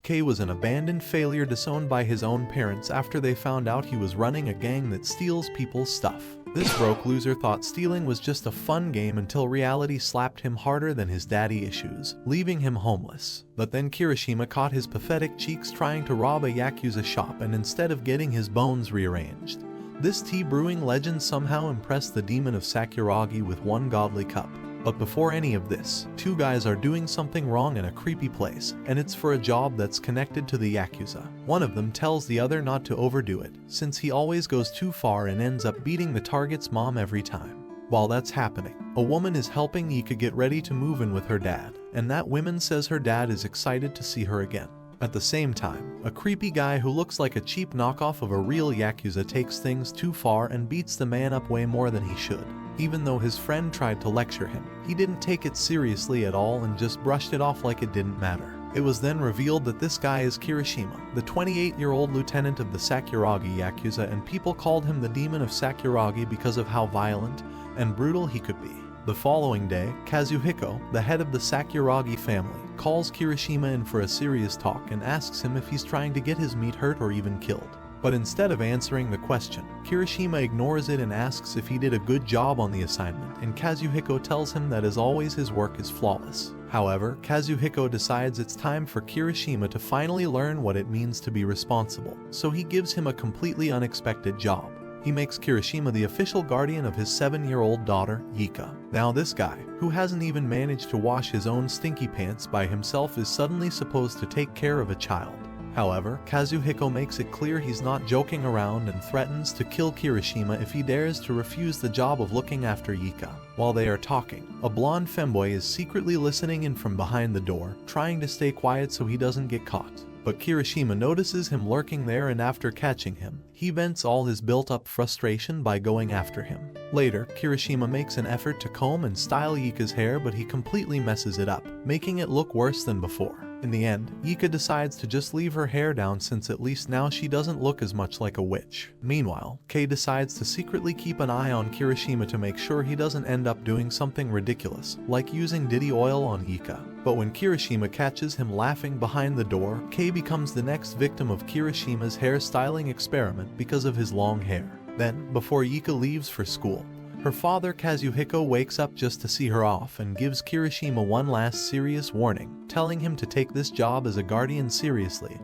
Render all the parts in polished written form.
Kei was an abandoned failure disowned by his own parents after they found out he was running a gang that steals people's stuff. This broke loser thought stealing was just a fun game until reality slapped him harder than his daddy issues, leaving him homeless. But then Kirishima caught his pathetic cheeks trying to rob a Yakuza shop, and instead of getting his bones rearranged, this tea brewing legend somehow impressed the demon of Sakuragi with one godly cup. But before any of this, two guys are doing something wrong in a creepy place, and it's for a job that's connected to the Yakuza. One of them tells the other not to overdo it, since he always goes too far and ends up beating the target's mom every time. While that's happening, a woman is helping Ika get ready to move in with her dad, and that woman says her dad is excited to see her again. At the same time, a creepy guy who looks like a cheap knockoff of a real Yakuza takes things too far and beats the man up way more than he should. Even though his friend tried to lecture him, he didn't take it seriously at all and just brushed it off like it didn't matter. It was then revealed that this guy is Kirishima, the 28-year-old lieutenant of the Sakuragi Yakuza, and people called him the Demon of Sakuragi because of how violent and brutal he could be. The following day, Kazuhiko, the head of the Sakuragi family, calls Kirishima in for a serious talk and asks him if he's trying to get his meat hurt or even killed. But instead of answering the question, Kirishima ignores it and asks if he did a good job on the assignment, and Kazuhiko tells him that as always his work is flawless. However, Kazuhiko decides it's time for Kirishima to finally learn what it means to be responsible, so he gives him a completely unexpected job. He makes Kirishima the official guardian of his 7-year-old daughter, Yika. Now this guy, who hasn't even managed to wash his own stinky pants by himself, is suddenly supposed to take care of a child. However, Kazuhiko makes it clear he's not joking around and threatens to kill Kirishima if he dares to refuse the job of looking after Yika. While they are talking, a blonde femboy is secretly listening in from behind the door, trying to stay quiet so he doesn't get caught. But Kirishima notices him lurking there, and after catching him, he vents all his built-up frustration by going after him. Later, Kirishima makes an effort to comb and style Yika's hair, but he completely messes it up, making it look worse than before. In the end, Yika decides to just leave her hair down, since at least now she doesn't look as much like a witch. Meanwhile, Kei decides to secretly keep an eye on Kirishima to make sure he doesn't end up doing something ridiculous, like using Diddy oil on Yika. But when Kirishima catches him laughing behind the door, Kei becomes the next victim of Kirishima's hairstyling experiment because of his long hair. Then, before Yika leaves for school, her father Kazuhiko wakes up just to see her off and gives Kirishima one last serious warning, telling him to take this job as a guardian seriously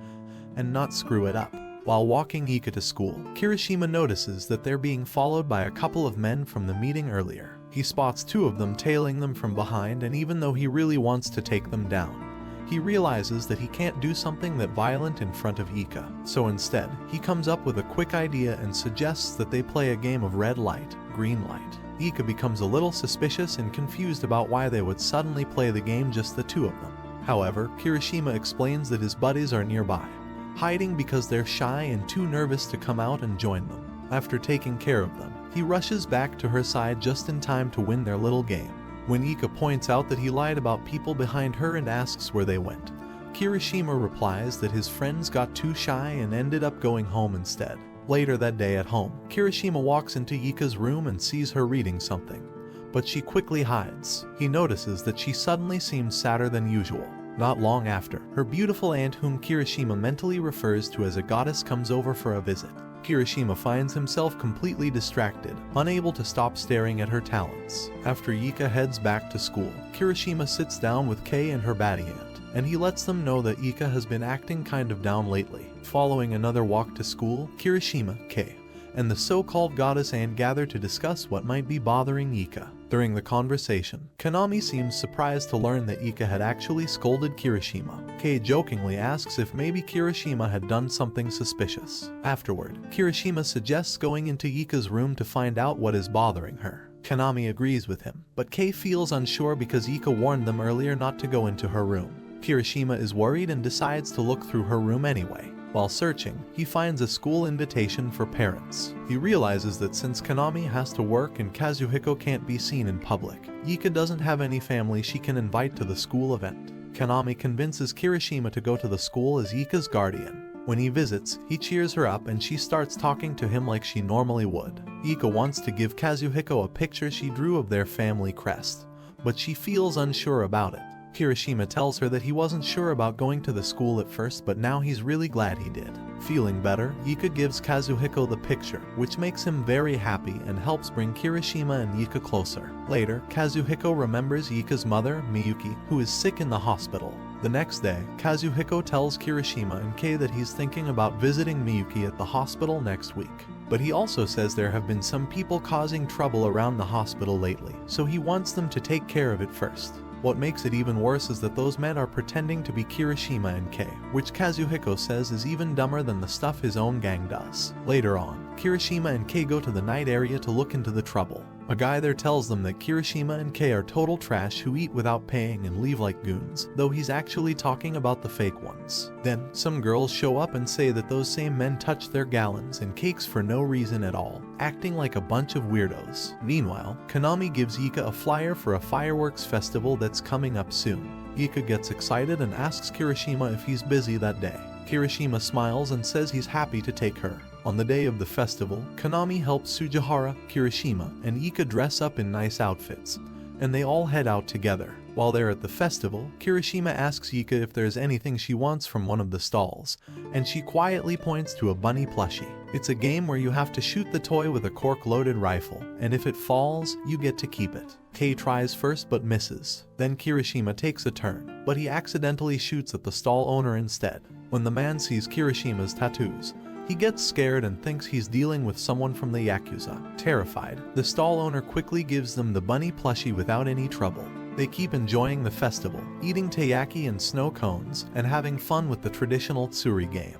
and not screw it up. While walking Yika to school, Kirishima notices that they're being followed by a couple of men from the meeting earlier. He spots two of them tailing them from behind, and even though he really wants to take them down, he realizes that he can't do something that violent in front of Yika. So instead, he comes up with a quick idea and suggests that they play a game of red light, green light. Yika becomes a little suspicious and confused about why they would suddenly play the game, just the two of them. However, Kirishima explains that his buddies are nearby, hiding because they're shy and too nervous to come out and join them. After taking care of them, he rushes back to her side just in time to win their little game. When Yika points out that he lied about people behind her and asks where they went, Kirishima replies that his friends got too shy and ended up going home instead. Later that day at home, Kirishima walks into Yika's room and sees her reading something, but she quickly hides. He notices that she suddenly seems sadder than usual. Not long after, her beautiful aunt, whom Kirishima mentally refers to as a goddess, comes over for a visit. Kirishima finds himself completely distracted, unable to stop staring at her talents. After Yika heads back to school, Kirishima sits down with Kei and her baddie aunt, and he lets them know that Yika has been acting kind of down lately. Following another walk to school, Kirishima, Kei, and the so-called goddess aunt gather to discuss what might be bothering Yika. During the conversation, Konami seems surprised to learn that Yika had actually scolded Kirishima. Kei jokingly asks if maybe Kirishima had done something suspicious. Afterward, Kirishima suggests going into Yika's room to find out what is bothering her. Konami agrees with him, but Kei feels unsure because Yika warned them earlier not to go into her room. Kirishima is worried and decides to look through her room anyway. While searching, he finds a school invitation for parents. He realizes that since Konami has to work and Kazuhiko can't be seen in public, Yika doesn't have any family she can invite to the school event. Konami convinces Kirishima to go to the school as Yika's guardian. When he visits, he cheers her up and she starts talking to him like she normally would. Yika wants to give Kazuhiko a picture she drew of their family crest, but she feels unsure about it. Kirishima tells her that he wasn't sure about going to the school at first, but now he's really glad he did. Feeling better, Yuka gives Kazuhiko the picture, which makes him very happy and helps bring Kirishima and Yuka closer. Later, Kazuhiko remembers Yuka's mother, Miyuki, who is sick in the hospital. The next day, Kazuhiko tells Kirishima and Kei that he's thinking about visiting Miyuki at the hospital next week. But he also says there have been some people causing trouble around the hospital lately, so he wants them to take care of it first. What makes it even worse is that those men are pretending to be Kirishima and Kei, which Kazuhiko says is even dumber than the stuff his own gang does. Later on, Kirishima and Kei go to the night area to look into the trouble. A guy there tells them that Kirishima and Kei are total trash who eat without paying and leave like goons, though he's actually talking about the fake ones. Then, some girls show up and say that those same men touch their gallons and cakes for no reason at all, acting like a bunch of weirdos. Meanwhile, Konami gives Yuka a flyer for a fireworks festival that's coming up soon. Yuka gets excited and asks Kirishima if he's busy that day. Kirishima smiles and says he's happy to take her. On the day of the festival, Konami helps Sujihara, Kirishima, and Yuka dress up in nice outfits, and they all head out together. While they're at the festival, Kirishima asks Yuka if there's anything she wants from one of the stalls, and she quietly points to a bunny plushie. It's a game where you have to shoot the toy with a cork-loaded rifle, and if it falls, you get to keep it. Kei tries first but misses. Then Kirishima takes a turn, but he accidentally shoots at the stall owner instead. When the man sees Kirishima's tattoos, he gets scared and thinks he's dealing with someone from the Yakuza. Terrified, the stall owner quickly gives them the bunny plushie without any trouble. They keep enjoying the festival, eating taiyaki and snow cones, and having fun with the traditional tsuri game,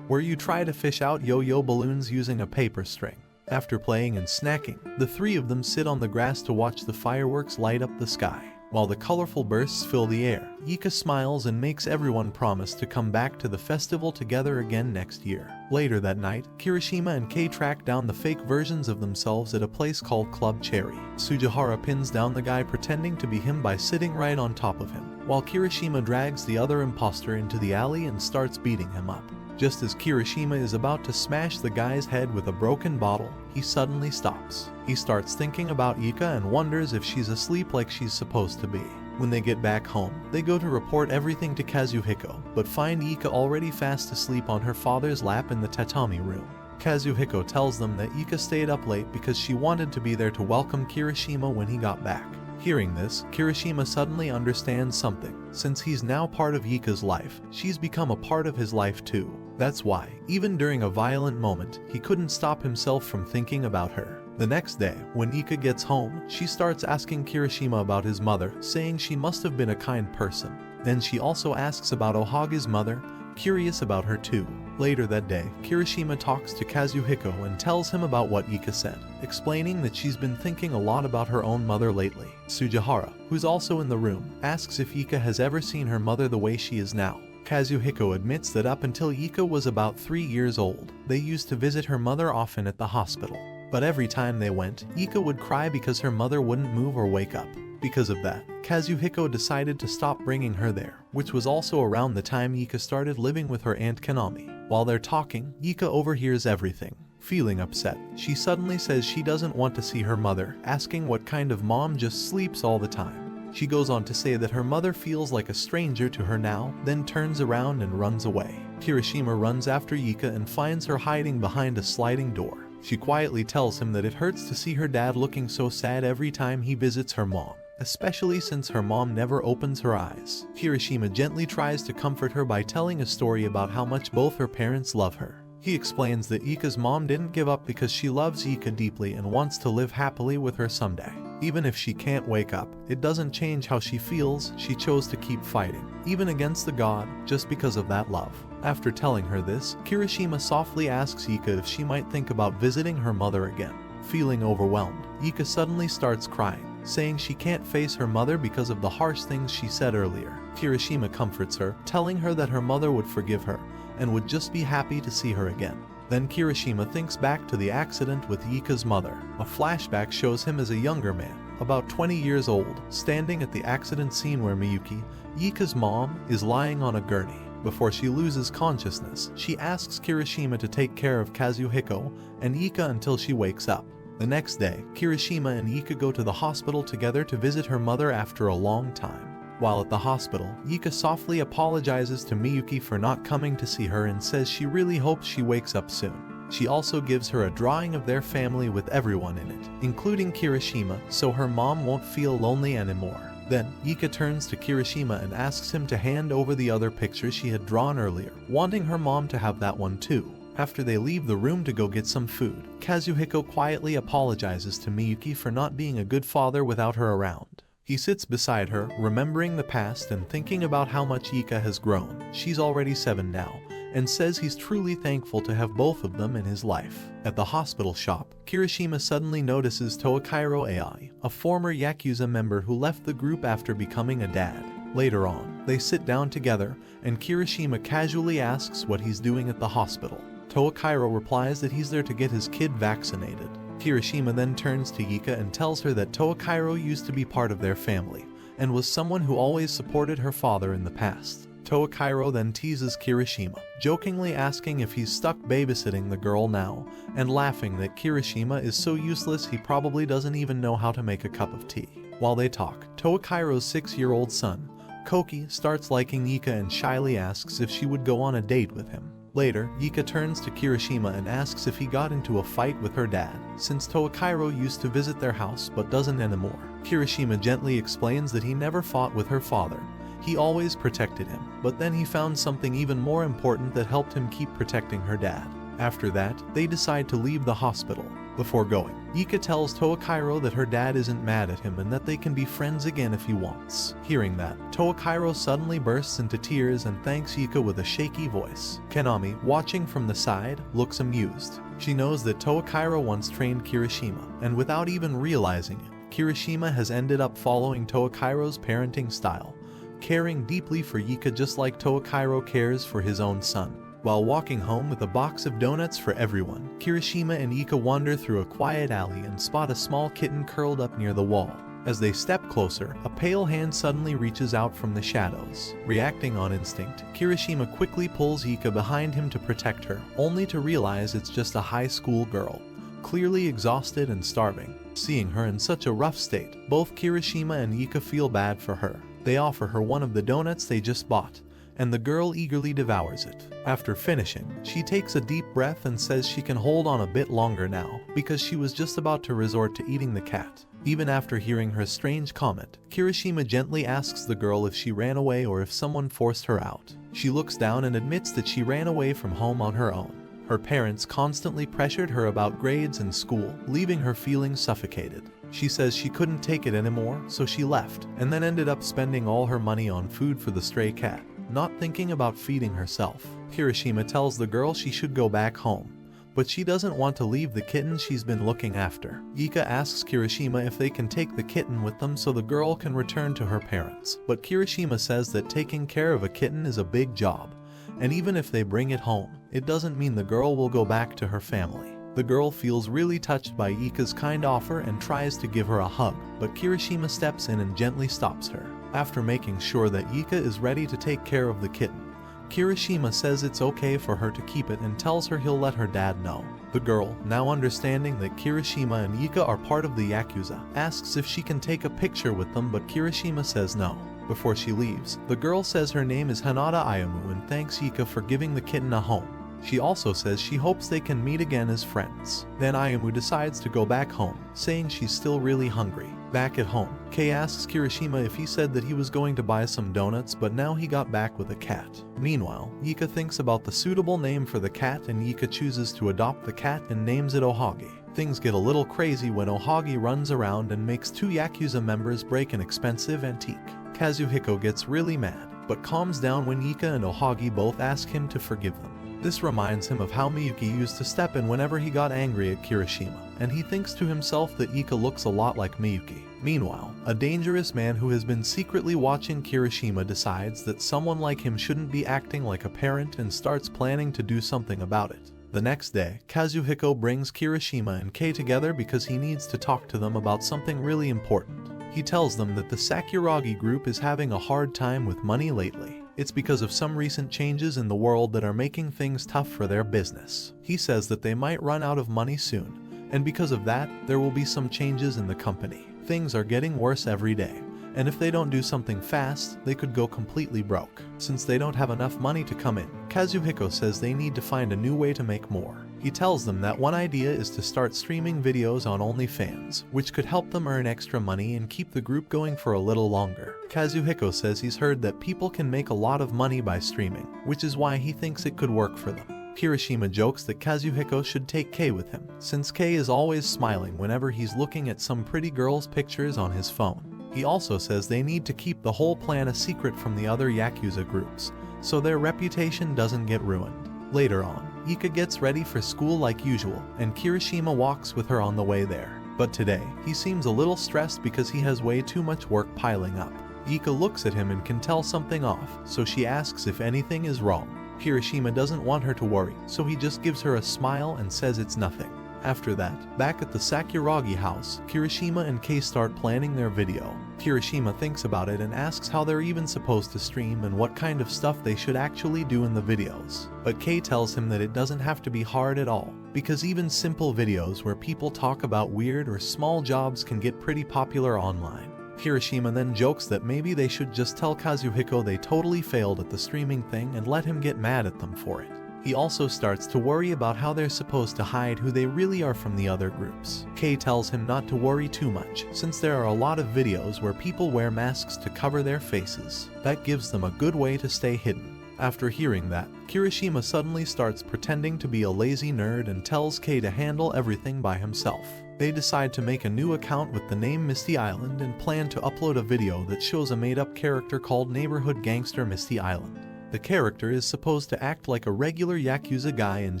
where you try to fish out yo-yo balloons using a paper string. After playing and snacking, the three of them sit on the grass to watch the fireworks light up the sky. While the colorful bursts fill the air, Yuka smiles and makes everyone promise to come back to the festival together again next year. Later that night, Kirishima and Kei track down the fake versions of themselves at a place called Club Cherry. Sujihara pins down the guy pretending to be him by sitting right on top of him, while Kirishima drags the other imposter into the alley and starts beating him up. Just as Kirishima is about to smash the guy's head with a broken bottle, he suddenly stops. He starts thinking about Yuka and wonders if she's asleep like she's supposed to be. When they get back home, they go to report everything to Kazuhiko, but find Yuka already fast asleep on her father's lap in the tatami room. Kazuhiko tells them that Yuka stayed up late because she wanted to be there to welcome Kirishima when he got back. Hearing this, Kirishima suddenly understands something. Since he's now part of Yuka's life, she's become a part of his life too. That's why, even during a violent moment, he couldn't stop himself from thinking about her. The next day, when Yuka gets home, she starts asking Kirishima about his mother, saying she must have been a kind person. Then she also asks about Ohage's mother, curious about her too. Later that day, Kirishima talks to Kazuhiko and tells him about what Yuka said, explaining that she's been thinking a lot about her own mother lately. Sujihara, who's also in the room, asks if Yuka has ever seen her mother the way she is now. Kazuhiko admits that up until Yuka was about 3 years old, they used to visit her mother often at the hospital. But every time they went, Yuka would cry because her mother wouldn't move or wake up. Because of that, Kazuhiko decided to stop bringing her there, which was also around the time Yuka started living with her aunt Konami. While they're talking, Yuka overhears everything. Feeling upset, she suddenly says she doesn't want to see her mother, asking what kind of mom just sleeps all the time. She goes on to say that her mother feels like a stranger to her now, then turns around and runs away. Kirishima runs after Yuka and finds her hiding behind a sliding door. She quietly tells him that it hurts to see her dad looking so sad every time he visits her mom, especially since her mom never opens her eyes. Kirishima gently tries to comfort her by telling a story about how much both her parents love her. He explains that Yuka's mom didn't give up because she loves Yuka deeply and wants to live happily with her someday. Even if she can't wake up, it doesn't change how she feels. She chose to keep fighting, even against the god, just because of that love. After telling her this, Kirishima softly asks Yuka if she might think about visiting her mother again. Feeling overwhelmed, Yuka suddenly starts crying, saying she can't face her mother because of the harsh things she said earlier. Kirishima comforts her, telling her that her mother would forgive her and would just be happy to see her again. Then Kirishima thinks back to the accident with Yuka's mother. A flashback shows him as a younger man, about 20 years old, standing at the accident scene where Miyuki, Yuka's mom, is lying on a gurney. Before she loses consciousness, she asks Kirishima to take care of Kazuhiko and Yuka until she wakes up. The next day, Kirishima and Yuka go to the hospital together to visit her mother after a long time. While at the hospital, Yuka softly apologizes to Miyuki for not coming to see her and says she really hopes she wakes up soon. She also gives her a drawing of their family with everyone in it, including Kirishima, so her mom won't feel lonely anymore. Then, Yuka turns to Kirishima and asks him to hand over the other picture she had drawn earlier, wanting her mom to have that one too. After they leave the room to go get some food, Kazuhiko quietly apologizes to Miyuki for not being a good father without her around. He sits beside her, remembering the past and thinking about how much Yuka has grown. She's already 7 now, and says he's truly thankful to have both of them in his life. At the hospital shop, Kirishima suddenly notices Toakairo Ai, a former Yakuza member who left the group after becoming a dad. Later on, they sit down together, and Kirishima casually asks what he's doing at the hospital. Toakairo replies that he's there to get his kid vaccinated. Kirishima then turns to Yuka and tells her that Toakairo used to be part of their family, and was someone who always supported her father in the past. Toakairo then teases Kirishima, jokingly asking if he's stuck babysitting the girl now, and laughing that Kirishima is so useless he probably doesn't even know how to make a cup of tea. While they talk, Toakairo's 6-year-old son, Koki, starts liking Yuka and shyly asks if she would go on a date with him. Later, Yuka turns to Kirishima and asks if he got into a fight with her dad, since Toakairo used to visit their house but doesn't anymore. Kirishima gently explains that he never fought with her father. He always protected him, but then he found something even more important that helped him keep protecting her dad. After that, they decide to leave the hospital. Before going, Yuka tells Toakairo that her dad isn't mad at him and that they can be friends again if he wants. Hearing that, Toakairo suddenly bursts into tears and thanks Yuka with a shaky voice. Kanami, watching from the side, looks amused. She knows that Toakairo once trained Kirishima, and without even realizing it, Kirishima has ended up following Toakairo's parenting style, caring deeply for Yuka just like Toakairo cares for his own son. While walking home with a box of donuts for everyone, Kirishima and Yuka wander through a quiet alley and spot a small kitten curled up near the wall. As they step closer, a pale hand suddenly reaches out from the shadows. Reacting on instinct, Kirishima quickly pulls Yuka behind him to protect her, only to realize it's just a high school girl, clearly exhausted and starving. Seeing her in such a rough state, both Kirishima and Yuka feel bad for her. They offer her one of the donuts they just bought, and the girl eagerly devours it. After finishing, she takes a deep breath and says she can hold on a bit longer now, because she was just about to resort to eating the cat. Even after hearing her strange comment, Kirishima gently asks the girl if she ran away or if someone forced her out. She looks down and admits that she ran away from home on her own. Her parents constantly pressured her about grades and school, leaving her feeling suffocated. She says she couldn't take it anymore, so she left, and then ended up spending all her money on food for the stray cat, not thinking about feeding herself. Kirishima tells the girl she should go back home, but she doesn't want to leave the kitten she's been looking after. Yuka asks Kirishima if they can take the kitten with them so the girl can return to her parents, but Kirishima says that taking care of a kitten is a big job, and even if they bring it home, it doesn't mean the girl will go back to her family. The girl feels really touched by Yuka's kind offer and tries to give her a hug, but Kirishima steps in and gently stops her. After making sure that Yuka is ready to take care of the kitten, Kirishima says it's okay for her to keep it and tells her he'll let her dad know. The girl, now understanding that Kirishima and Yuka are part of the Yakuza, asks if she can take a picture with them, but Kirishima says no. Before she leaves, the girl says her name is Hanada Ayamu and thanks Yuka for giving the kitten a home. She also says she hopes they can meet again as friends. Then Ayamu decides to go back home, saying she's still really hungry. Back at home, Kei asks Kirishima if he said that he was going to buy some donuts, but now he got back with a cat. Meanwhile, Yuka thinks about the suitable name for the cat and Yuka chooses to adopt the cat and names it Ohagi. Things get a little crazy when Ohagi runs around and makes 2 Yakuza members break an expensive antique. Kazuhiko gets really mad, but calms down when Yuka and Ohagi both ask him to forgive them. This reminds him of how Miyuki used to step in whenever he got angry at Kirishima, and he thinks to himself that Yuka looks a lot like Miyuki. Meanwhile, a dangerous man who has been secretly watching Kirishima decides that someone like him shouldn't be acting like a parent and starts planning to do something about it. The next day, Kazuhiko brings Kirishima and Kei together because he needs to talk to them about something really important. He tells them that the Sakuragi group is having a hard time with money lately. It's because of some recent changes in the world that are making things tough for their business. He says that they might run out of money soon, and because of that, there will be some changes in the company. Things are getting worse every day, and if they don't do something fast, they could go completely broke. Since they don't have enough money to come in, Kazuhiko says they need to find a new way to make more. He tells them that one idea is to start streaming videos on OnlyFans, which could help them earn extra money and keep the group going for a little longer. Kazuhiko says he's heard that people can make a lot of money by streaming, which is why he thinks it could work for them. Kirishima jokes that Kazuhiko should take Kei with him, since Kei is always smiling whenever he's looking at some pretty girl's pictures on his phone. He also says they need to keep the whole plan a secret from the other Yakuza groups, so their reputation doesn't get ruined. Later on, Ika gets ready for school like usual, and Kirishima walks with her on the way there. But today, he seems a little stressed because he has way too much work piling up. Ika looks at him and can tell something off, so she asks if anything is wrong. Kirishima doesn't want her to worry, so he just gives her a smile and says it's nothing. After that, back at the Sakuragi house, Kirishima and Kei start planning their video. Kirishima thinks about it and asks how they're even supposed to stream and what kind of stuff they should actually do in the videos. But Kei tells him that it doesn't have to be hard at all, because even simple videos where people talk about weird or small jobs can get pretty popular online. Kirishima then jokes that maybe they should just tell Kazuhiko they totally failed at the streaming thing and let him get mad at them for it. He also starts to worry about how they're supposed to hide who they really are from the other groups. Kei tells him not to worry too much, since there are a lot of videos where people wear masks to cover their faces. That gives them a good way to stay hidden. After hearing that, Kirishima suddenly starts pretending to be a lazy nerd and tells Kei to handle everything by himself. They decide to make a new account with the name Misty Island and plan to upload a video that shows a made-up character called Neighborhood Gangster Misty Island. The character is supposed to act like a regular Yakuza guy and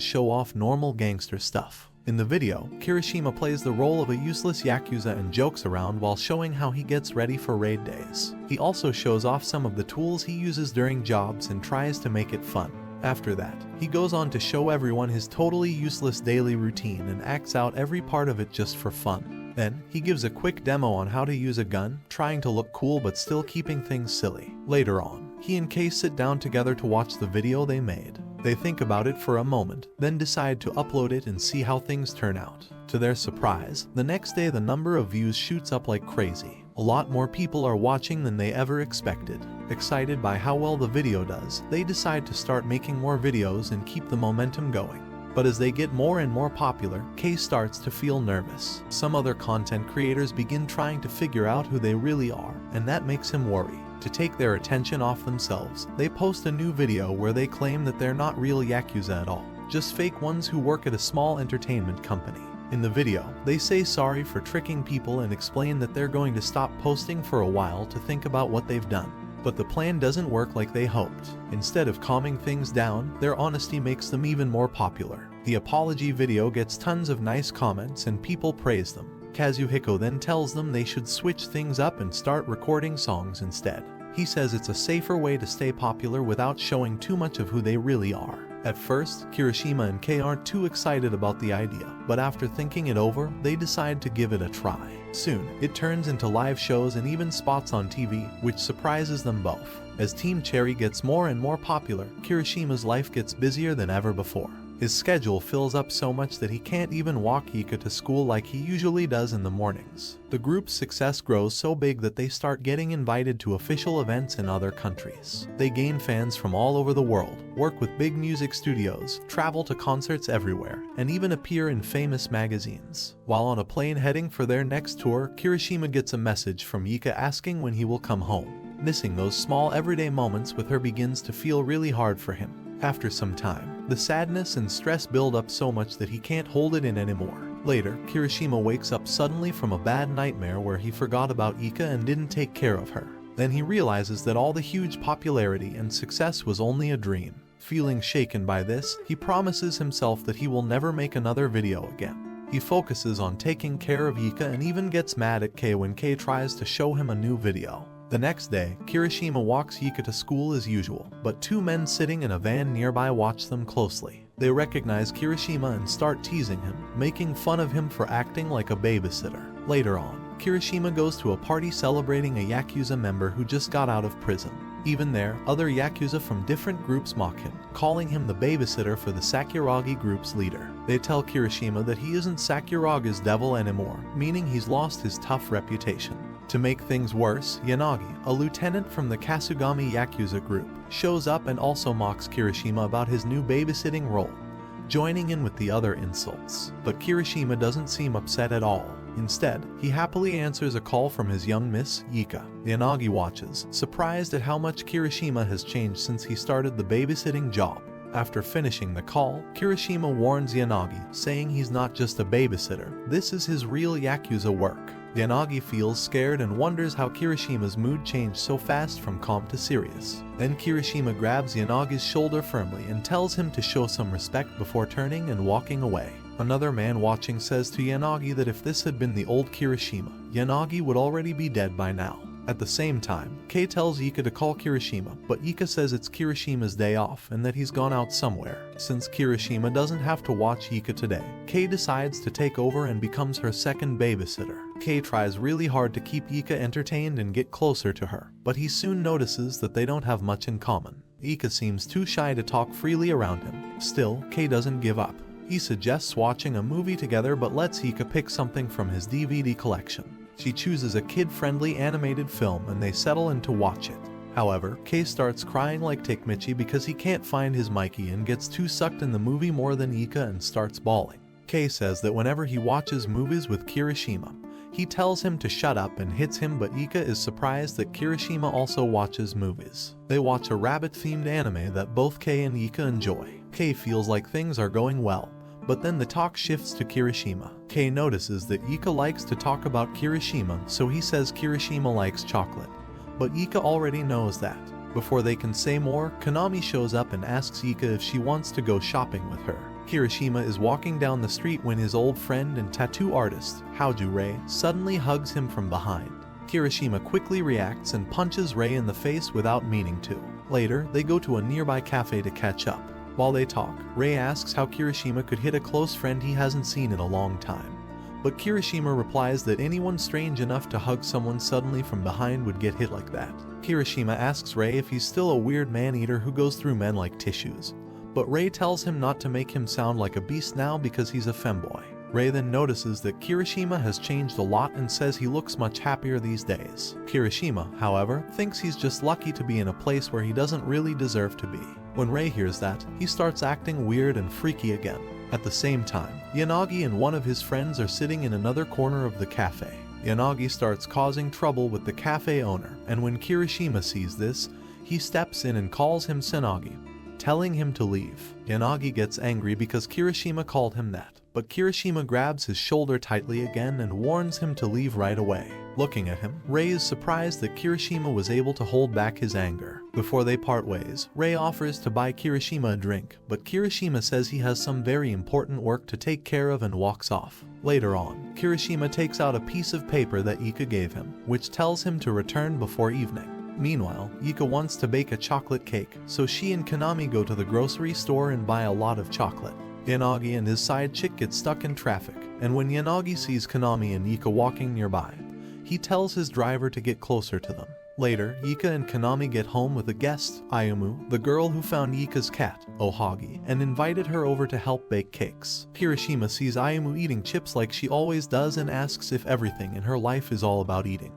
show off normal gangster stuff. In the video, Kirishima plays the role of a useless Yakuza and jokes around while showing how he gets ready for raid days. He also shows off some of the tools he uses during jobs and tries to make it fun. After that, he goes on to show everyone his totally useless daily routine and acts out every part of it just for fun. Then, he gives a quick demo on how to use a gun, trying to look cool but still keeping things silly. Later on, he and Kei sit down together to watch the video they made. They think about it for a moment, then decide to upload it and see how things turn out. To their surprise, the next day the number of views shoots up like crazy. A lot more people are watching than they ever expected. Excited by how well the video does, they decide to start making more videos and keep the momentum going. But as they get more and more popular, Kei starts to feel nervous. Some other content creators begin trying to figure out who they really are, and that makes him worry. To take their attention off themselves, they post a new video where they claim that they're not real Yakuza at all, just fake ones who work at a small entertainment company. In the video, they say sorry for tricking people and explain that they're going to stop posting for a while to think about what they've done. But the plan doesn't work like they hoped. Instead of calming things down, their honesty makes them even more popular. The apology video gets tons of nice comments and people praise them. Kazuhiko then tells them they should switch things up and start recording songs instead. He says it's a safer way to stay popular without showing too much of who they really are. At first, Kirishima and Kei aren't too excited about the idea, but after thinking it over, they decide to give it a try. Soon, it turns into live shows and even spots on TV, which surprises them both. As Team Cherry gets more and more popular, Kirishima's life gets busier than ever before. His schedule fills up so much that he can't even walk Ika to school like he usually does in the mornings. The group's success grows so big that they start getting invited to official events in other countries. They gain fans from all over the world, work with big music studios, travel to concerts everywhere, and even appear in famous magazines. While on a plane heading for their next tour, Kirishima gets a message from Ika asking when he will come home. Missing those small everyday moments with her begins to feel really hard for him. After some time, the sadness and stress build up so much that he can't hold it in anymore. Later, Kirishima wakes up suddenly from a bad nightmare where he forgot about Ika and didn't take care of her. Then he realizes that all the huge popularity and success was only a dream. Feeling shaken by this, he promises himself that he will never make another video again. He focuses on taking care of Ika and even gets mad at Kei when Kei tries to show him a new video. The next day, Kirishima walks Ika to school as usual, but two men sitting in a van nearby watch them closely. They recognize Kirishima and start teasing him, making fun of him for acting like a babysitter. Later on, Kirishima goes to a party celebrating a Yakuza member who just got out of prison. Even there, other Yakuza from different groups mock him, calling him the babysitter for the Sakuragi group's leader. They tell Kirishima that he isn't Sakuraga's devil anymore, meaning he's lost his tough reputation. To make things worse, Yanagi, a lieutenant from the Kasugami Yakuza group, shows up and also mocks Kirishima about his new babysitting role, joining in with the other insults. But Kirishima doesn't seem upset at all. Instead, he happily answers a call from his young miss, Yika. Yanagi watches, surprised at how much Kirishima has changed since he started the babysitting job. After finishing the call, Kirishima warns Yanagi, saying he's not just a babysitter, this is his real Yakuza work. Yanagi feels scared and wonders how Kirishima's mood changed so fast from calm to serious. Then Kirishima grabs Yanagi's shoulder firmly and tells him to show some respect before turning and walking away. Another man watching says to Yanagi that if this had been the old Kirishima, Yanagi would already be dead by now. At the same time, Kei tells Yika to call Kirishima, but Yika says it's Kirishima's day off and that he's gone out somewhere. Since Kirishima doesn't have to watch Yika today, Kei decides to take over and becomes her second babysitter. Kei tries really hard to keep Yika entertained and get closer to her, but he soon notices that they don't have much in common. Yika seems too shy to talk freely around him. Still, Kei doesn't give up. He suggests watching a movie together but lets Yika pick something from his DVD collection. She chooses a kid-friendly animated film and they settle in to watch it. However, Kei starts crying like Takemichi because he can't find his Mikey and gets too sucked in the movie more than Yika and starts bawling. Kei says that whenever he watches movies with Kirishima, he tells him to shut up and hits him, but Yika is surprised that Kirishima also watches movies. They watch a rabbit-themed anime that both Kei and Yika enjoy. Kei feels like things are going well, but then the talk shifts to Kirishima. Kei notices that Yika likes to talk about Kirishima, so he says Kirishima likes chocolate. But Yika already knows that. Before they can say more, Konami shows up and asks Yika if she wants to go shopping with her. Kirishima is walking down the street when his old friend and tattoo artist, Haoju Rei, suddenly hugs him from behind. Kirishima quickly reacts and punches Rei in the face without meaning to. Later, they go to a nearby cafe to catch up. While they talk, Rei asks how Kirishima could hit a close friend he hasn't seen in a long time. But Kirishima replies that anyone strange enough to hug someone suddenly from behind would get hit like that. Kirishima asks Rei if he's still a weird man-eater who goes through men like tissues. But Rei tells him not to make him sound like a beast now because he's a femboy. Rei then notices that Kirishima has changed a lot and says he looks much happier these days. Kirishima, however, thinks he's just lucky to be in a place where he doesn't really deserve to be. When Rei hears that, he starts acting weird and freaky again. At the same time, Yanagi and one of his friends are sitting in another corner of the cafe. Yanagi starts causing trouble with the cafe owner, and when Kirishima sees this, he steps in and calls him Senagi, telling him to leave. Yanagi gets angry because Kirishima called him that, but Kirishima grabs his shoulder tightly again and warns him to leave right away. Looking at him, Rei is surprised that Kirishima was able to hold back his anger. Before they part ways, Rei offers to buy Kirishima a drink, but Kirishima says he has some very important work to take care of and walks off. Later on, Kirishima takes out a piece of paper that Yika gave him, which tells him to return before evening. Meanwhile, Yika wants to bake a chocolate cake, so she and Konami go to the grocery store and buy a lot of chocolate. Yanagi and his side chick get stuck in traffic, and when Yanagi sees Konami and Yika walking nearby, he tells his driver to get closer to them. Later, Yika and Konami get home with a guest, Ayumu, the girl who found Yika's cat, Ohagi, and invited her over to help bake cakes. Kirishima sees Ayumu eating chips like she always does and asks if everything in her life is all about eating.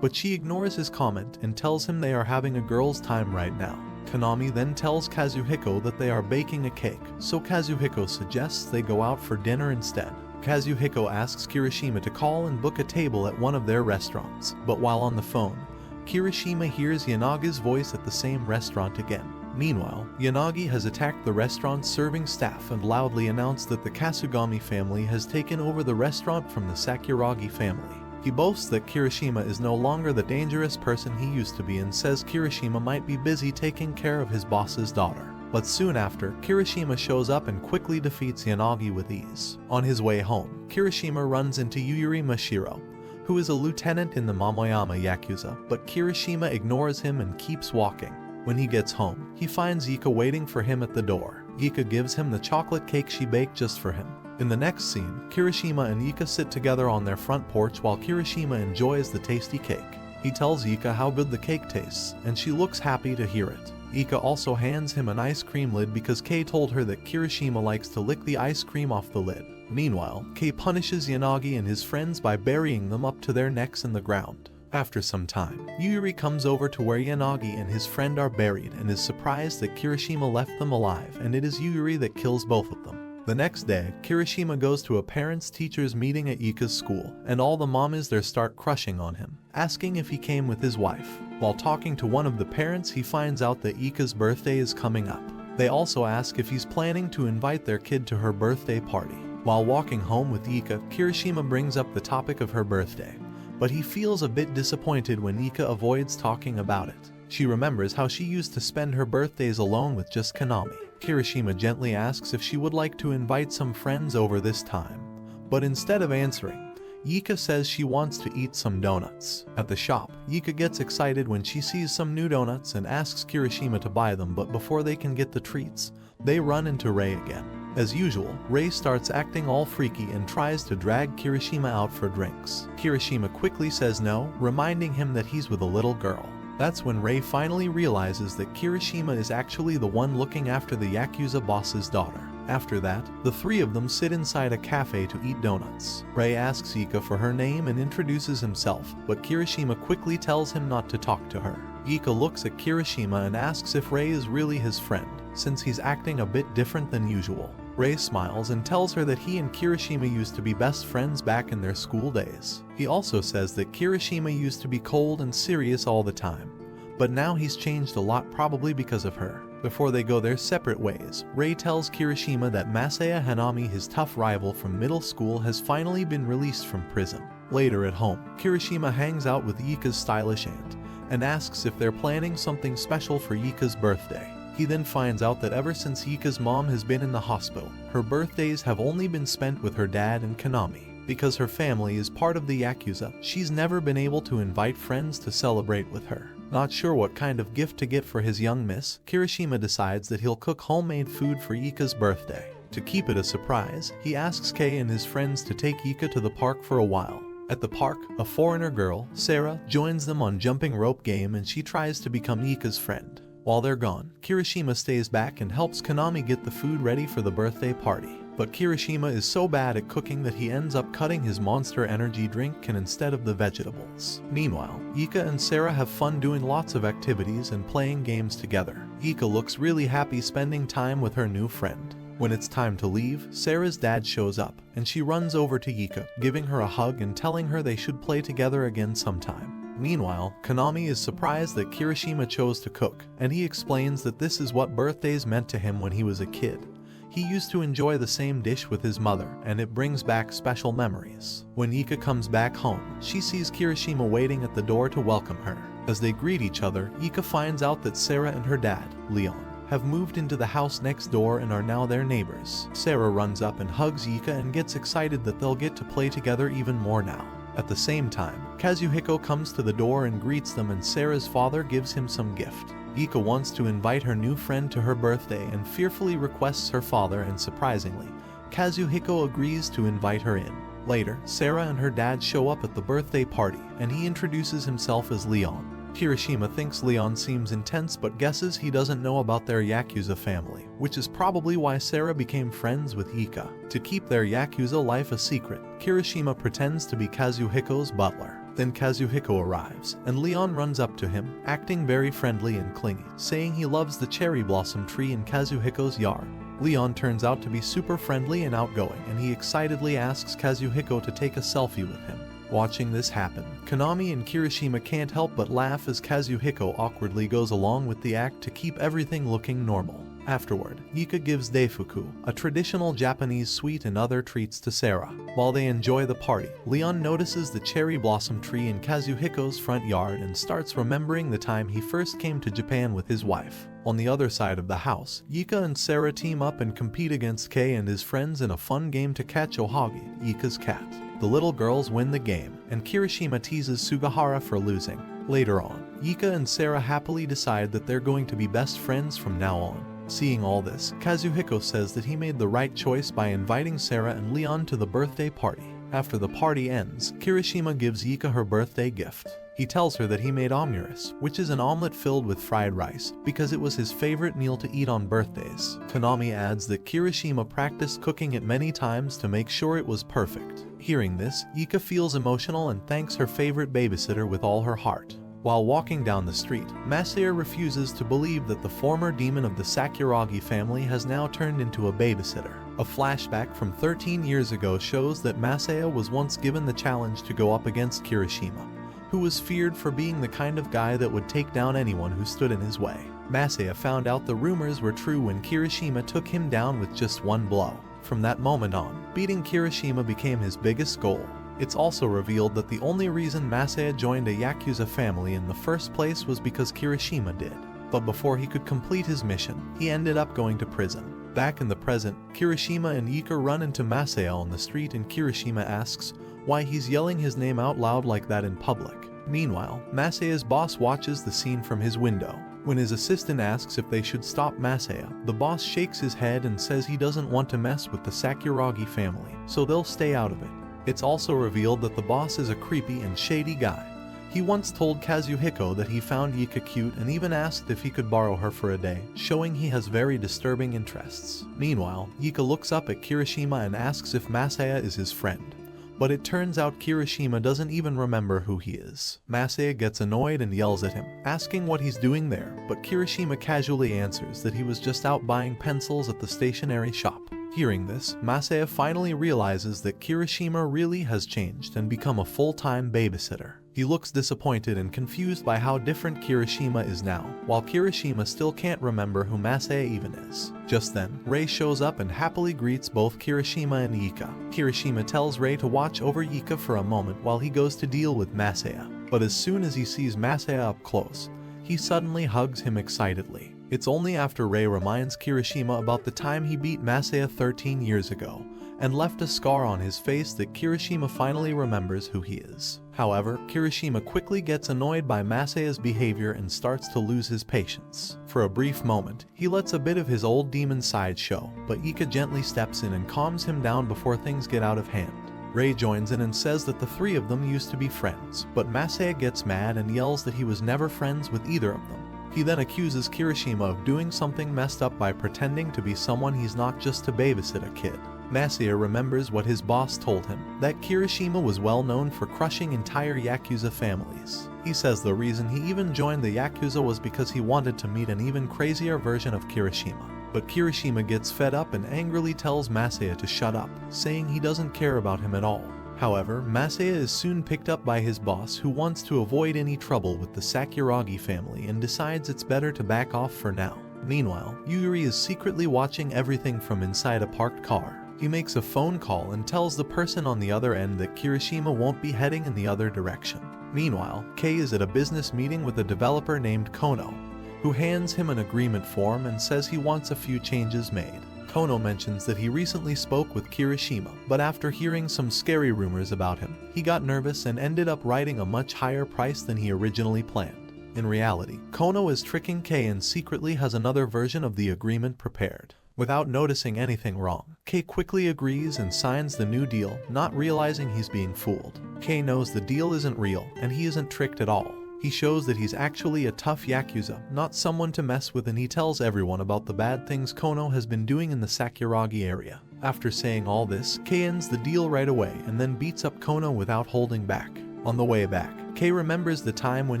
But she ignores his comment and tells him they are having a girl's time right now. Konami then tells Kazuhiko that they are baking a cake, so Kazuhiko suggests they go out for dinner instead. Kazuhiko asks Kirishima to call and book a table at one of their restaurants, but while on the phone, Kirishima hears Yanagi's voice at the same restaurant again. Meanwhile, Yanagi has attacked the restaurant's serving staff and loudly announced that the Kasugami family has taken over the restaurant from the Sakuragi family. He boasts that Kirishima is no longer the dangerous person he used to be and says Kirishima might be busy taking care of his boss's daughter. But soon after, Kirishima shows up and quickly defeats Yanagi with ease. On his way home, Kirishima runs into Yuyuri Mashiro, who is a lieutenant in the Momoyama Yakuza, but Kirishima ignores him and keeps walking. When he gets home, he finds Yika waiting for him at the door. Yika gives him the chocolate cake she baked just for him. In the next scene, Kirishima and Yika sit together on their front porch while Kirishima enjoys the tasty cake. He tells Yika how good the cake tastes, and she looks happy to hear it. Yika also hands him an ice cream lid because Kei told her that Kirishima likes to lick the ice cream off the lid. Meanwhile, Kei punishes Yanagi and his friends by burying them up to their necks in the ground. After some time, Yuri comes over to where Yanagi and his friend are buried and is surprised that Kirishima left them alive, and it is Yuri that kills both of them. The next day, Kirishima goes to a parents-teachers meeting at Ika's school, and all the mommies there start crushing on him, asking if he came with his wife. While talking to one of the parents, he finds out that Ika's birthday is coming up. They also ask if he's planning to invite their kid to her birthday party. While walking home with Ika, Kirishima brings up the topic of her birthday, but he feels a bit disappointed when Ika avoids talking about it. She remembers how she used to spend her birthdays alone with just Konami. Kirishima gently asks if she would like to invite some friends over this time, but instead of answering, Yika says she wants to eat some donuts. At the shop, Yika gets excited when she sees some new donuts and asks Kirishima to buy them, but before they can get the treats, they run into Rei again. As usual, Rei starts acting all freaky and tries to drag Kirishima out for drinks. Kirishima quickly says no, reminding him that he's with a little girl. That's when Rei finally realizes that Kirishima is actually the one looking after the Yakuza boss's daughter. After that, the three of them sit inside a cafe to eat donuts. Rei asks Ika for her name and introduces himself, but Kirishima quickly tells him not to talk to her. Ika looks at Kirishima and asks if Rei is really his friend, since he's acting a bit different than usual. Rei smiles and tells her that he and Kirishima used to be best friends back in their school days. He also says that Kirishima used to be cold and serious all the time, but now he's changed a lot, probably because of her. Before they go their separate ways, Rei tells Kirishima that Masaya Hanami, his tough rival from middle school, has finally been released from prison. Later at home, Kirishima hangs out with Ika's stylish aunt and asks if they're planning something special for Ika's birthday. He then finds out that ever since Ika's mom has been in the hospital, her birthdays have only been spent with her dad and Konami. Because her family is part of the Yakuza, she's never been able to invite friends to celebrate with her. Not sure what kind of gift to get for his young miss, Kirishima decides that he'll cook homemade food for Ika's birthday. To keep it a surprise, he asks Kei and his friends to take Ika to the park for a while. At the park, a foreigner girl, Sarah, joins them on jumping rope game, and she tries to become Ika's friend. While they're gone, Kirishima stays back and helps Konami get the food ready for the birthday party. But Kirishima is so bad at cooking that he ends up cutting his Monster Energy drink can instead of the vegetables. Meanwhile, Ika and Sarah have fun doing lots of activities and playing games together. Ika looks really happy spending time with her new friend. When it's time to leave, Sarah's dad shows up, and she runs over to Ika, giving her a hug and telling her they should play together again sometime. Meanwhile, Konami is surprised that Kirishima chose to cook, and he explains that this is what birthdays meant to him when he was a kid. He used to enjoy the same dish with his mother, and it brings back special memories. When Ika comes back home, she sees Kirishima waiting at the door to welcome her. As they greet each other, Ika finds out that Sarah and her dad, Leon, have moved into the house next door and are now their neighbors. Sarah runs up and hugs Ika and gets excited that they'll get to play together even more now. At the same time, Kazuhiko comes to the door and greets them, and Sarah's father gives him some gift. Ika wants to invite her new friend to her birthday and fearfully requests her father, and surprisingly, Kazuhiko agrees to invite her in. Later, Sarah and her dad show up at the birthday party, and he introduces himself as Leon. Kirishima thinks Leon seems intense but guesses he doesn't know about their Yakuza family, which is probably why Sarah became friends with Ika. To keep their Yakuza life a secret, Kirishima pretends to be Kazuhiko's butler. Then Kazuhiko arrives, and Leon runs up to him, acting very friendly and clingy, saying he loves the cherry blossom tree in Kazuhiko's yard. Leon turns out to be super friendly and outgoing, and he excitedly asks Kazuhiko to take a selfie with him. Watching this happen, Konami and Kirishima can't help but laugh as Kazuhiko awkwardly goes along with the act to keep everything looking normal. Afterward, Ika gives daifuku, a traditional Japanese sweet, and other treats to Sarah. While they enjoy the party, Leon notices the cherry blossom tree in Kazuhiko's front yard and starts remembering the time he first came to Japan with his wife. On the other side of the house, Ika and Sarah team up and compete against Kei and his friends in a fun game to catch Ohagi, Ika's cat. The little girls win the game, and Kirishima teases Sugahara for losing. Later on, Ika and Sarah happily decide that they're going to be best friends from now on. Seeing all this, Kazuhiko says that he made the right choice by inviting Sarah and Leon to the birthday party. After the party ends, Kirishima gives Ika her birthday gift. He tells her that he made omuris, which is an omelet filled with fried rice, because it was his favorite meal to eat on birthdays. Konami adds that Kirishima practiced cooking it many times to make sure it was perfect. Hearing this, Yuka feels emotional and thanks her favorite babysitter with all her heart. While walking down the street, Masaya refuses to believe that the former demon of the Sakuragi family has now turned into a babysitter. A flashback from 13 years ago shows that Masaya was once given the challenge to go up against Kirishima, who was feared for being the kind of guy that would take down anyone who stood in his way. Masaya found out the rumors were true when Kirishima took him down with just one blow. From that moment on, beating Kirishima became his biggest goal. It's also revealed that the only reason Masaya joined a Yakuza family in the first place was because Kirishima did. But before he could complete his mission, he ended up going to prison. Back in the present, Kirishima and Yuka run into Masaya on the street and Kirishima asks why he's yelling his name out loud like that in public. Meanwhile, Masaya's boss watches the scene from his window. When his assistant asks if they should stop Masaya, the boss shakes his head and says he doesn't want to mess with the Sakuragi family, so they'll stay out of it. It's also revealed that the boss is a creepy and shady guy. He once told Kazuhiko that he found Yuka cute and even asked if he could borrow her for a day, showing he has very disturbing interests. Meanwhile, Yuka looks up at Kirishima and asks if Masaya is his friend. But it turns out Kirishima doesn't even remember who he is. Masaya gets annoyed and yells at him, asking what he's doing there, but Kirishima casually answers that he was just out buying pencils at the stationery shop. Hearing this, Masaya finally realizes that Kirishima really has changed and become a full-time babysitter. He looks disappointed and confused by how different Kirishima is now, while Kirishima still can't remember who Masaya even is. Just then, Rei shows up and happily greets both Kirishima and Yuka. Kirishima tells Rei to watch over Yuka for a moment while he goes to deal with Masaya, but as soon as he sees Masaya up close, he suddenly hugs him excitedly. It's only after Rei reminds Kirishima about the time he beat Masaya 13 years ago and left a scar on his face that Kirishima finally remembers who he is. However, Kirishima quickly gets annoyed by Masaya's behavior and starts to lose his patience. For a brief moment, he lets a bit of his old demon side show, but Yuka gently steps in and calms him down before things get out of hand. Rei joins in and says that the three of them used to be friends, but Masaya gets mad and yells that he was never friends with either of them. He then accuses Kirishima of doing something messed up by pretending to be someone he's not just to babysit a kid. Masaya remembers what his boss told him, that Kirishima was well known for crushing entire Yakuza families. He says the reason he even joined the Yakuza was because he wanted to meet an even crazier version of Kirishima. But Kirishima gets fed up and angrily tells Masaya to shut up, saying he doesn't care about him at all. However, Masaya is soon picked up by his boss, who wants to avoid any trouble with the Sakuragi family and decides it's better to back off for now. Meanwhile, Yuri is secretly watching everything from inside a parked car. He makes a phone call and tells the person on the other end that Kirishima won't be heading in the other direction. Meanwhile, Kei is at a business meeting with a developer named Kono, who hands him an agreement form and says he wants a few changes made. Kono mentions that he recently spoke with Kirishima, but after hearing some scary rumors about him, he got nervous and ended up writing a much higher price than he originally planned. In reality, Kono is tricking Kei and secretly has another version of the agreement prepared. Without noticing anything wrong, Kei quickly agrees and signs the new deal, not realizing he's being fooled. Kei knows the deal isn't real, and he isn't tricked at all. He shows that he's actually a tough Yakuza, not someone to mess with, and he tells everyone about the bad things Kono has been doing in the Sakuragi area. After saying all this, Kei ends the deal right away and then beats up Kono without holding back. On the way back, Kei remembers the time when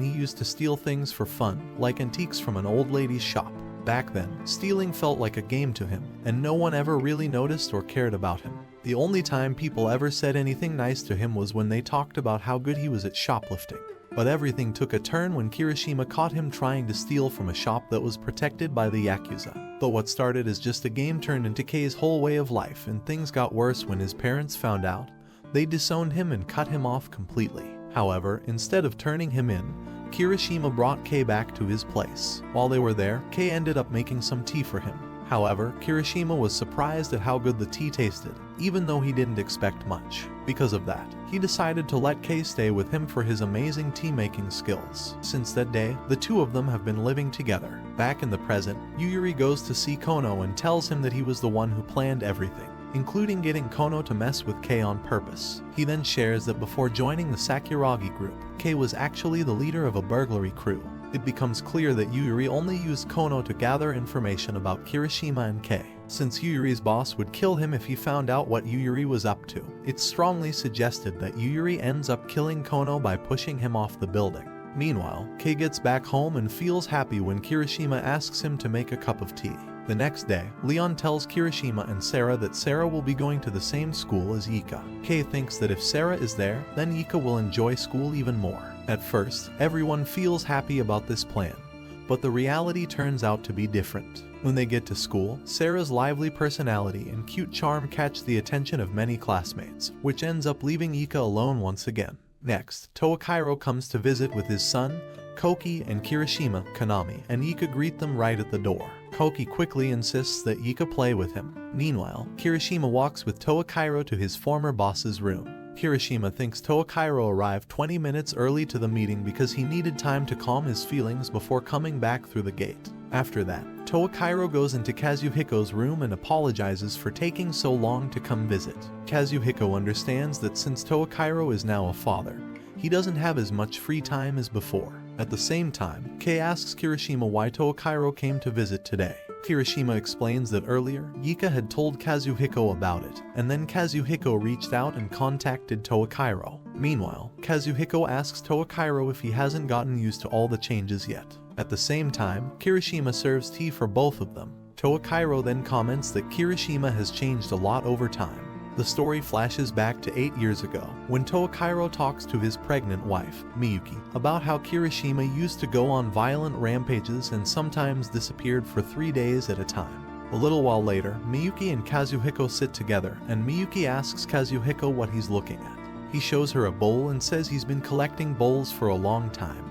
he used to steal things for fun, like antiques from an old lady's shop. Back then, stealing felt like a game to him, and no one ever really noticed or cared about him. The only time people ever said anything nice to him was when they talked about how good he was at shoplifting. But everything took a turn when Kirishima caught him trying to steal from a shop that was protected by the Yakuza. But what started as just a game turned into Kei's whole way of life, and things got worse when his parents found out. They disowned him and cut him off completely. However, instead of turning him in, Kirishima brought Kei back to his place. While they were there, Kei ended up making some tea for him. However, Kirishima was surprised at how good the tea tasted, even though he didn't expect much. Because of that, he decided to let Kei stay with him for his amazing tea-making skills. Since that day, the two of them have been living together. Back in the present, Yuri goes to see Kono and tells him that he was the one who planned everything, including getting Kono to mess with Kei on purpose. He then shares that before joining the Sakuragi group, Kei was actually the leader of a burglary crew. It becomes clear that Yuri only used Kono to gather information about Kirishima and Kei. since Yuri's boss would kill him if he found out what Yuri was up to. It's strongly suggested that Yuri ends up killing Kono by pushing him off the building. Meanwhile, Kei gets back home and feels happy when Kirishima asks him to make a cup of tea. The next day, Leon tells Kirishima and Sarah that Sarah will be going to the same school as Ika. Kei thinks that if Sarah is there, then Ika will enjoy school even more. At first, everyone feels happy about this plan, but the reality turns out to be different. When they get to school, Sarah's lively personality and cute charm catch the attention of many classmates, which ends up leaving Ika alone once again. Next, Toakairo comes to visit with his son, Koki, and Kirishima, Konami, and Ika greet them right at the door. Koki quickly insists that Ika play with him. Meanwhile, Kirishima walks with Toakairo to his former boss's room. Kirishima thinks Toakairo arrived 20 minutes early to the meeting because he needed time to calm his feelings before coming back through the gate. After that, Toakairo goes into Kazuhiko's room and apologizes for taking so long to come visit. Kazuhiko understands that since Toakairo is now a father, he doesn't have as much free time as before. At the same time, Kei asks Kirishima why Toakairo came to visit today. Kirishima explains that earlier, Ika had told Kazuhiko about it, and then Kazuhiko reached out and contacted Toakairo. Meanwhile, Kazuhiko asks Toakairo if he hasn't gotten used to all the changes yet. At the same time, Kirishima serves tea for both of them. Toakairo then comments that Kirishima has changed a lot over time. The story flashes back to 8 years ago, when Toakairo talks to his pregnant wife, Miyuki, about how Kirishima used to go on violent rampages and sometimes disappeared for 3 days at a time. A little while later, Miyuki and Kazuhiko sit together, and Miyuki asks Kazuhiko what he's looking at. He shows her a bowl and says he's been collecting bowls for a long time,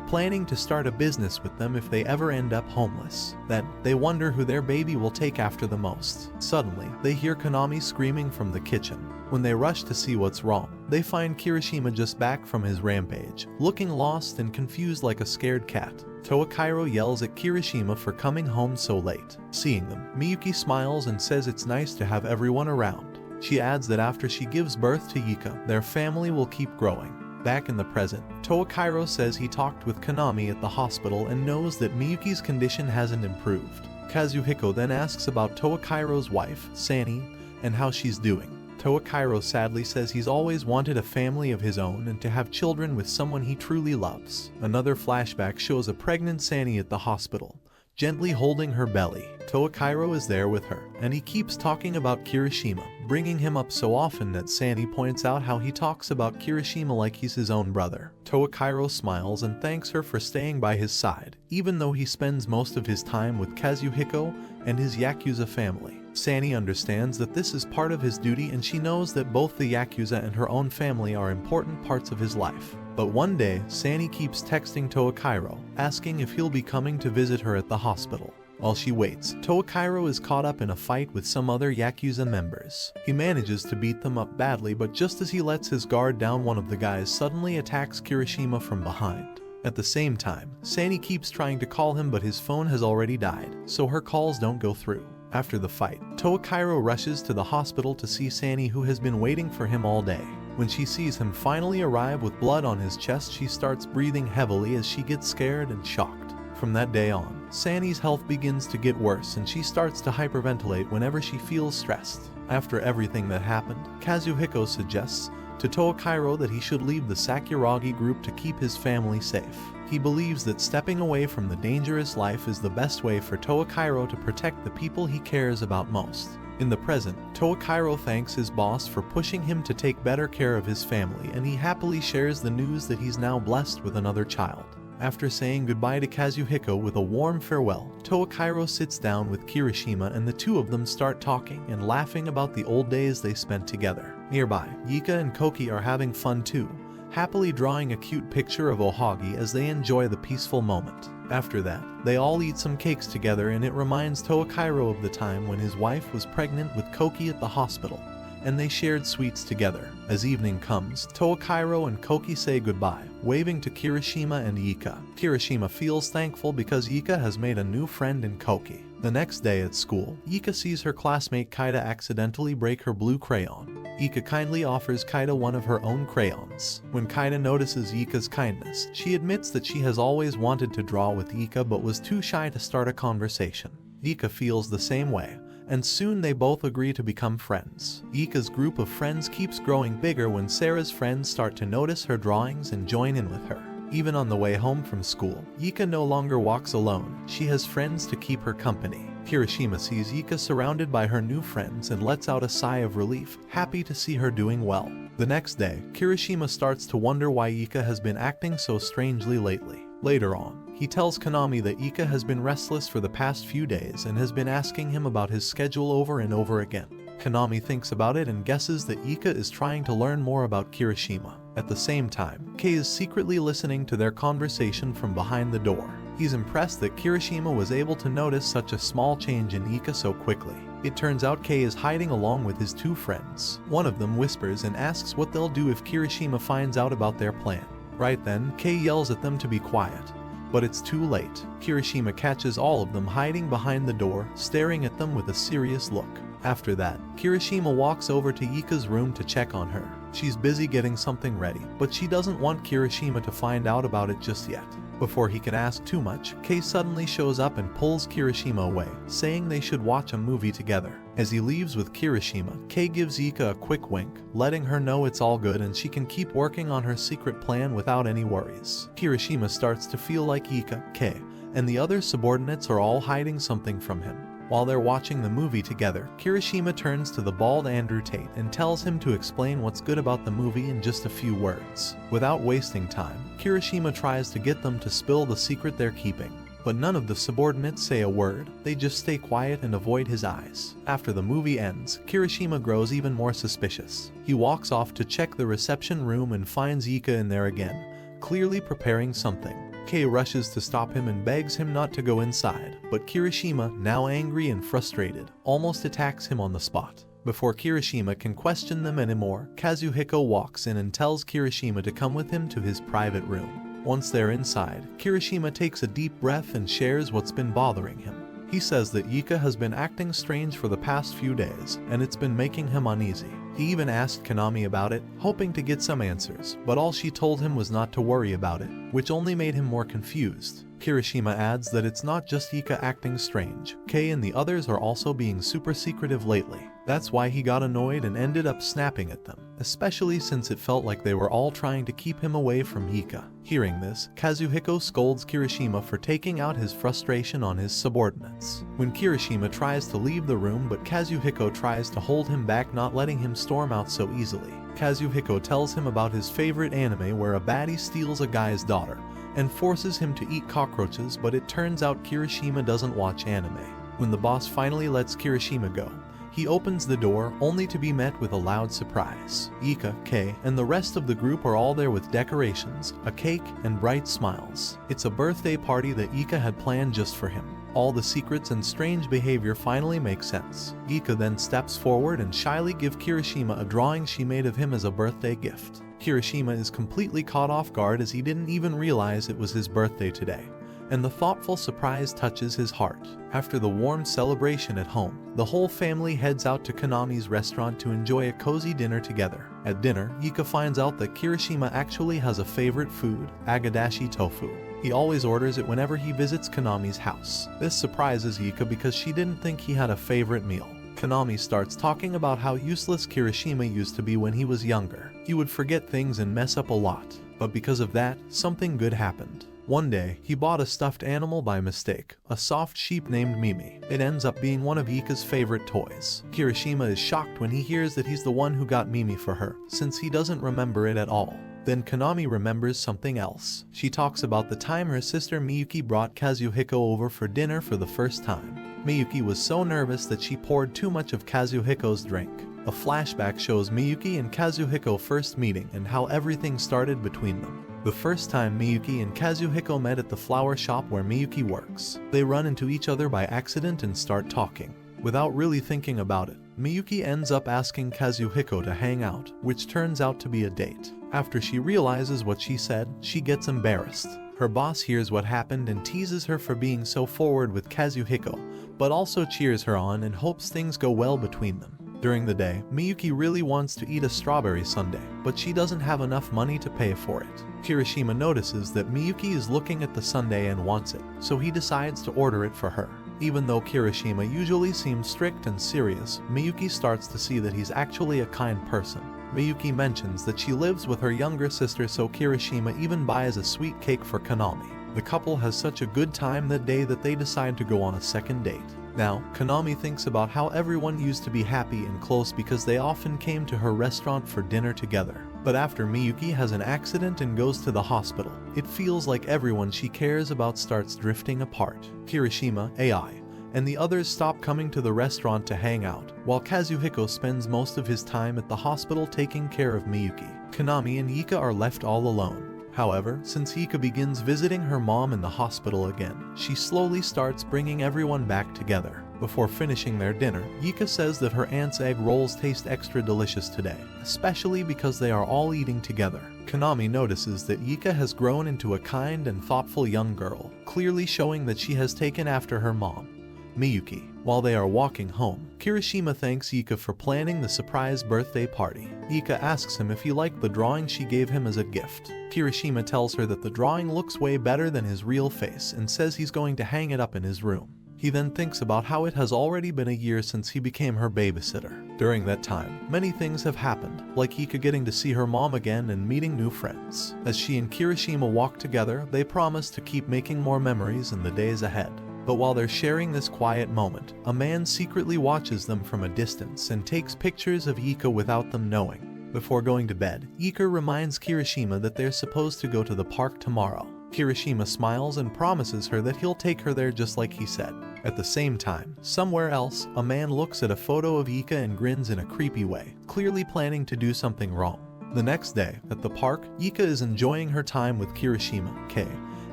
planning to start a business with them if they ever end up homeless. Then, they wonder who their baby will take after the most. Suddenly, they hear Konami screaming from the kitchen. When they rush to see what's wrong, they find Kirishima just back from his rampage, looking lost and confused like a scared cat. Toakairo yells at Kirishima for coming home so late. Seeing them, Miyuki smiles and says it's nice to have everyone around. She adds that after she gives birth to Ika, their family will keep growing. Back in the present, Toakairo says he talked with Konami at the hospital and knows that Miyuki's condition hasn't improved. Kazuhiko then asks about Toakairo's wife, Sani, and how she's doing. Toakairo sadly says he's always wanted a family of his own and to have children with someone he truly loves. Another flashback shows a pregnant Sani at the hospital, gently holding her belly. Toakairo is there with her, and he keeps talking about Kirishima, bringing him up so often that Sani points out how he talks about Kirishima like he's his own brother. Toakairo smiles and thanks her for staying by his side, even though he spends most of his time with Kazuhiko and his Yakuza family. Sani understands that this is part of his duty, and she knows that both the Yakuza and her own family are important parts of his life. But one day, Sani keeps texting Toakairo, asking if he'll be coming to visit her at the hospital. While she waits, Toakairo is caught up in a fight with some other Yakuza members. He manages to beat them up badly, but just as he lets his guard down, one of the guys suddenly attacks Kirishima from behind. At the same time, Sani keeps trying to call him, but his phone has already died, so her calls don't go through. After the fight, Toakairo rushes to the hospital to see Sani, who has been waiting for him all day. When she sees him finally arrive with blood on his chest, she starts breathing heavily as she gets scared and shocked. From that day on, Sani's health begins to get worse and she starts to hyperventilate whenever she feels stressed. After everything that happened, Kazuhiko suggests to Toakairo that he should leave the Sakuragi group to keep his family safe. He believes that stepping away from the dangerous life is the best way for Toakairo to protect the people he cares about most. In the present, Toakairo thanks his boss for pushing him to take better care of his family, and he happily shares the news that he's now blessed with another child. After saying goodbye to Kazuhiko with a warm farewell, Toakairo sits down with Kirishima and the two of them start talking and laughing about the old days they spent together. Nearby, Ika and Koki are having fun too, happily drawing a cute picture of Ohagi as they enjoy the peaceful moment. After that, they all eat some cakes together, and it reminds Toakairo of the time when his wife was pregnant with Koki at the hospital, and they shared sweets together. As evening comes, Toakairo and Koki say goodbye, waving to Kirishima and Ika. Kirishima feels thankful because Ika has made a new friend in Koki. The next day at school, Ika sees her classmate Kaida accidentally break her blue crayon. Ika kindly offers Kaida one of her own crayons. When Kaida notices Ika's kindness, she admits that she has always wanted to draw with Ika but was too shy to start a conversation. Ika feels the same way, and soon they both agree to become friends. Ika's group of friends keeps growing bigger when Sarah's friends start to notice her drawings and join in with her. Even on the way home from school, Ika no longer walks alone. She has friends to keep her company. Kirishima sees Ika surrounded by her new friends and lets out a sigh of relief, happy to see her doing well. The next day, Kirishima starts to wonder why Ika has been acting so strangely lately. Later on, he tells Konami that Ika has been restless for the past few days and has been asking him about his schedule over and over again. Konami thinks about it and guesses that Ika is trying to learn more about Kirishima. At the same time, Kei is secretly listening to their conversation from behind the door. He's impressed that Kirishima was able to notice such a small change in Ika so quickly. It turns out Kei is hiding along with his two friends. One of them whispers and asks what they'll do if Kirishima finds out about their plan. Right then, Kei yells at them to be quiet. But it's too late. Kirishima catches all of them hiding behind the door, staring at them with a serious look. After that, Kirishima walks over to Ika's room to check on her. She's busy getting something ready, but she doesn't want Kirishima to find out about it just yet. Before he can ask too much, Kei suddenly shows up and pulls Kirishima away, saying they should watch a movie together. As he leaves with Kirishima, Kei gives Ika a quick wink, letting her know it's all good and she can keep working on her secret plan without any worries. Kirishima starts to feel like Ika, Kei, and the other subordinates are all hiding something from him. While they're watching the movie together, Kirishima turns to the bald Andrew Tate and tells him to explain what's good about the movie in just a few words. Without wasting time, Kirishima tries to get them to spill the secret they're keeping. But none of the subordinates say a word, they just stay quiet and avoid his eyes. After the movie ends, Kirishima grows even more suspicious. He walks off to check the reception room and finds Ika in there again, clearly preparing something. Kei rushes to stop him and begs him not to go inside, but Kirishima, now angry and frustrated, almost attacks him on the spot. Before Kirishima can question them anymore, Kazuhiko walks in and tells Kirishima to come with him to his private room. Once they're inside, Kirishima takes a deep breath and shares what's been bothering him. He says that Ika has been acting strange for the past few days, and it's been making him uneasy. He even asked Konami about it, hoping to get some answers, but all she told him was not to worry about it, which only made him more confused. Kirishima adds that it's not just Ika acting strange. Kei and the others are also being super secretive lately. That's why he got annoyed and ended up snapping at them, especially since it felt like they were all trying to keep him away from Ika. Hearing this, Kazuhiko scolds Kirishima for taking out his frustration on his subordinates. When Kirishima tries to leave the room, but Kazuhiko tries to hold him back, not letting him storm out so easily. Kazuhiko tells him about his favorite anime where a baddie steals a guy's daughter and forces him to eat cockroaches, but it turns out Kirishima doesn't watch anime. When the boss finally lets Kirishima go, he opens the door only to be met with a loud surprise. Ika, Kei, and the rest of the group are all there with decorations, a cake, and bright smiles. It's a birthday party that Ika had planned just for him. All the secrets and strange behavior finally make sense. Ika then steps forward and shyly gives Kirishima a drawing she made of him as a birthday gift. Kirishima is completely caught off guard as he didn't even realize it was his birthday today, and the thoughtful surprise touches his heart. After the warm celebration at home, the whole family heads out to Konami's restaurant to enjoy a cozy dinner together. At dinner, Ika finds out that Kirishima actually has a favorite food, agadashi tofu. He always orders it whenever he visits Konami's house. This surprises Ika because she didn't think he had a favorite meal. Konami starts talking about how useless Kirishima used to be when he was younger. He would forget things and mess up a lot, but because of that, something good happened. One day, he bought a stuffed animal by mistake, a soft sheep named Mimi. It ends up being one of Ika's favorite toys. Kirishima is shocked when he hears that he's the one who got Mimi for her, since he doesn't remember it at all. Then Konami remembers something else. She talks about the time her sister Miyuki brought Kazuhiko over for dinner for the first time. Miyuki was so nervous that she poured too much of Kazuhiko's drink. A flashback shows Miyuki and Kazuhiko first meeting and how everything started between them. The first time Miyuki and Kazuhiko met at the flower shop where Miyuki works. They run into each other by accident and start talking. Without really thinking about it, Miyuki ends up asking Kazuhiko to hang out, which turns out to be a date. After she realizes what she said, she gets embarrassed. Her boss hears what happened and teases her for being so forward with Kazuhiko, but also cheers her on and hopes things go well between them. During the day, Miyuki really wants to eat a strawberry sundae, but she doesn't have enough money to pay for it. Kirishima notices that Miyuki is looking at the sundae and wants it, so he decides to order it for her. Even though Kirishima usually seems strict and serious, Miyuki starts to see that he's actually a kind person. Miyuki mentions that she lives with her younger sister, so Kirishima even buys a sweet cake for Konami. The couple has such a good time that day that they decide to go on a second date. Now, Konami thinks about how everyone used to be happy and close because they often came to her restaurant for dinner together. But after Miyuki has an accident and goes to the hospital, it feels like everyone she cares about starts drifting apart. Kirishima, AI, and the others stop coming to the restaurant to hang out, while Kazuhiko spends most of his time at the hospital taking care of Miyuki. Konami and Ika are left all alone. However, since Ika begins visiting her mom in the hospital again, she slowly starts bringing everyone back together. Before finishing their dinner, Ika says that her aunt's egg rolls taste extra delicious today, especially because they are all eating together. Konami notices that Ika has grown into a kind and thoughtful young girl, clearly showing that she has taken after her mom, Miyuki. While they are walking home, Kirishima thanks Ika for planning the surprise birthday party. Ika asks him if he liked the drawing she gave him as a gift. Kirishima tells her that the drawing looks way better than his real face and says he's going to hang it up in his room. He then thinks about how it has already been a year since he became her babysitter. During that time, many things have happened, like Ika getting to see her mom again and meeting new friends. As she and Kirishima walk together, they promise to keep making more memories in the days ahead. But while they're sharing this quiet moment, a man secretly watches them from a distance and takes pictures of Ika without them knowing. Before going to bed, Ika reminds Kirishima that they're supposed to go to the park tomorrow. Kirishima smiles and promises her that he'll take her there just like he said. At the same time, somewhere else, a man looks at a photo of Ika and grins in a creepy way, clearly planning to do something wrong. The next day, at the park, Ika is enjoying her time with Kirishima, Kei,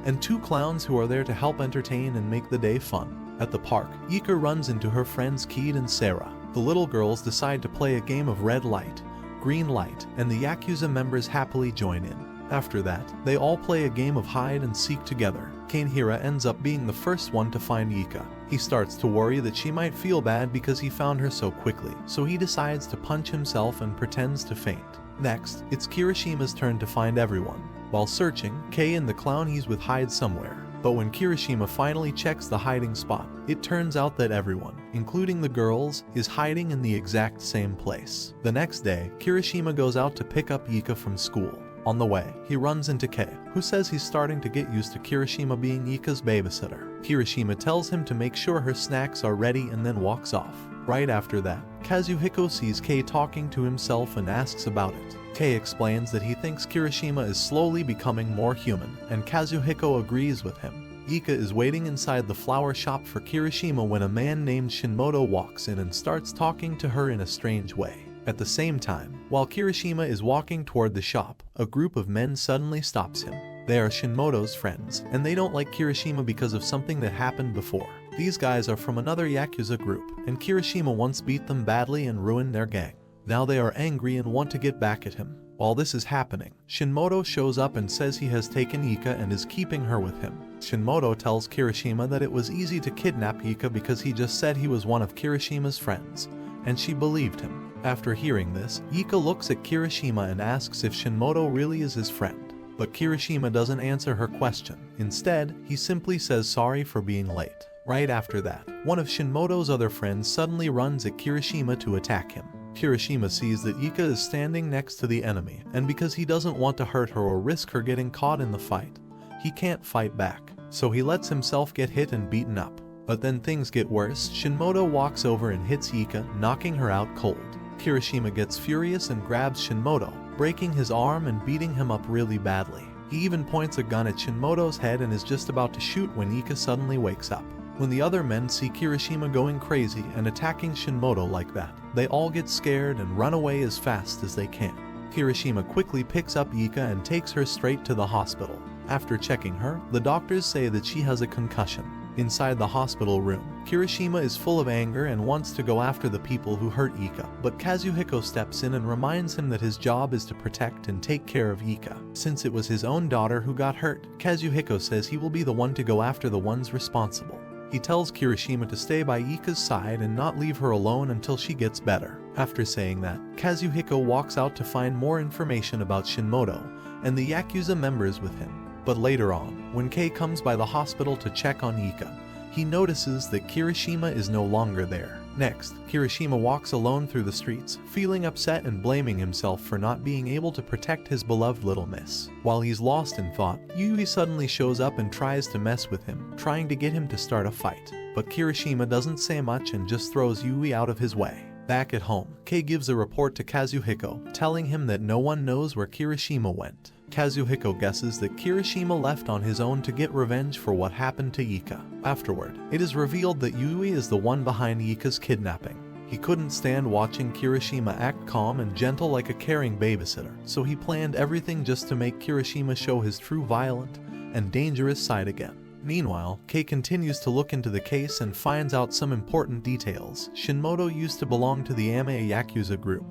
and two clowns who are there to help entertain and make the day fun. At the park, Ika runs into her friends Keed and Sarah. The little girls decide to play a game of red light, green light, and the Yakuza members happily join in. After that, they all play a game of hide and seek together. Kanehira ends up being the first one to find Ika. He starts to worry that she might feel bad because he found her so quickly, so he decides to punch himself and pretends to faint. Next, it's Kirishima's turn to find everyone. While searching, Kei and the clown he's with hide somewhere. But when Kirishima finally checks the hiding spot, it turns out that everyone, including the girls, is hiding in the exact same place. The next day, Kirishima goes out to pick up Ika from school. On the way, he runs into Kei, who says he's starting to get used to Kirishima being Ika's babysitter. Kirishima tells him to make sure her snacks are ready and then walks off. Right after that, Kazuhiko sees Kei talking to himself and asks about it. Kei explains that he thinks Kirishima is slowly becoming more human, and Kazuhiko agrees with him. Ika is waiting inside the flower shop for Kirishima when a man named Shinmoto walks in and starts talking to her in a strange way. At the same time, while Kirishima is walking toward the shop, a group of men suddenly stops him. They are Shinmoto's friends, and they don't like Kirishima because of something that happened before. These guys are from another Yakuza group, and Kirishima once beat them badly and ruined their gang. Now they are angry and want to get back at him. While this is happening, Shinmoto shows up and says he has taken Ika and is keeping her with him. Shinmoto tells Kirishima that it was easy to kidnap Ika because he just said he was one of Kirishima's friends, and she believed him. After hearing this, Ika looks at Kirishima and asks if Shinmoto really is his friend. But Kirishima doesn't answer her question. Instead, he simply says sorry for being late. Right after that, one of Shinmoto's other friends suddenly runs at Kirishima to attack him. Kirishima sees that Ika is standing next to the enemy, and because he doesn't want to hurt her or risk her getting caught in the fight, he can't fight back. So he lets himself get hit and beaten up. But then things get worse. Shinmoto walks over and hits Ika, knocking her out cold. Kirishima gets furious and grabs Shinmoto, breaking his arm and beating him up really badly. He even points a gun at Shinmoto's head and is just about to shoot when Ika suddenly wakes up. When the other men see Kirishima going crazy and attacking Shinmoto like that, they all get scared and run away as fast as they can. Kirishima quickly picks up Ika and takes her straight to the hospital. After checking her, the doctors say that she has a concussion. Inside the hospital room, Kirishima is full of anger and wants to go after the people who hurt Ika, but Kazuhiko steps in and reminds him that his job is to protect and take care of Ika. Since it was his own daughter who got hurt, Kazuhiko says he will be the one to go after the ones responsible. He tells Kirishima to stay by Ika's side and not leave her alone until she gets better. After saying that, Kazuhiko walks out to find more information about Shinmoto and the Yakuza members with him. But later on, when Kei comes by the hospital to check on Ika, he notices that Kirishima is no longer there. Next, Kirishima walks alone through the streets, feeling upset and blaming himself for not being able to protect his beloved little miss. While he's lost in thought, Yui suddenly shows up and tries to mess with him, trying to get him to start a fight. But Kirishima doesn't say much and just throws Yui out of his way. Back at home, Kei gives a report to Kazuhiko, telling him that no one knows where Kirishima went. Kazuhiko guesses that Kirishima left on his own to get revenge for what happened to Ika. Afterward, it is revealed that Yui is the one behind Ika's kidnapping. He couldn't stand watching Kirishima act calm and gentle like a caring babysitter, so he planned everything just to make Kirishima show his true violent and dangerous side again. Meanwhile, Kei continues to look into the case and finds out some important details. Shinmoto used to belong to the Ame Yakuza group,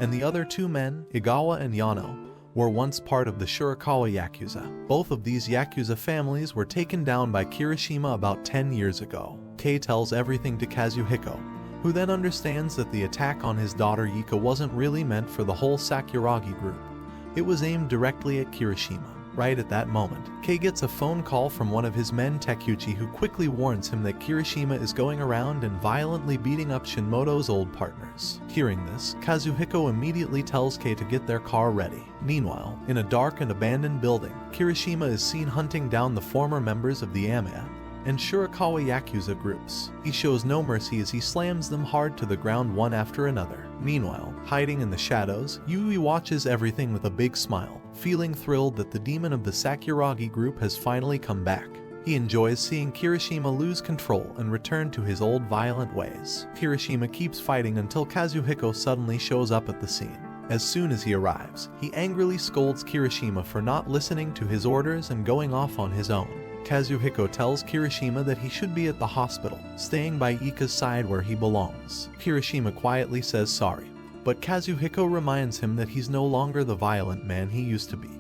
and the other two men, Igawa and Yano, were once part of the Shirakawa Yakuza. Both of these Yakuza families were taken down by Kirishima about 10 years ago. Kei tells everything to Kazuhiko, who then understands that the attack on his daughter Yika wasn't really meant for the whole Sakuragi group. It was aimed directly at Kirishima. Right at that moment, Kei gets a phone call from one of his men, Takuchi, who quickly warns him that Kirishima is going around and violently beating up Shinmoto's old partners. Hearing this, Kazuhiko immediately tells Kei to get their car ready. Meanwhile, in a dark and abandoned building, Kirishima is seen hunting down the former members of the Ame and Shirakawa Yakuza groups. He shows no mercy as he slams them hard to the ground one after another. Meanwhile, hiding in the shadows, Yui watches everything with a big smile, feeling thrilled that the demon of the Sakuragi group has finally come back. He enjoys seeing Kirishima lose control and return to his old violent ways. Kirishima keeps fighting until Kazuhiko suddenly shows up at the scene. As soon as he arrives, he angrily scolds Kirishima for not listening to his orders and going off on his own. Kazuhiko tells Kirishima that he should be at the hospital, staying by Ika's side where he belongs. Kirishima quietly says sorry, but Kazuhiko reminds him that he's no longer the violent man he used to be.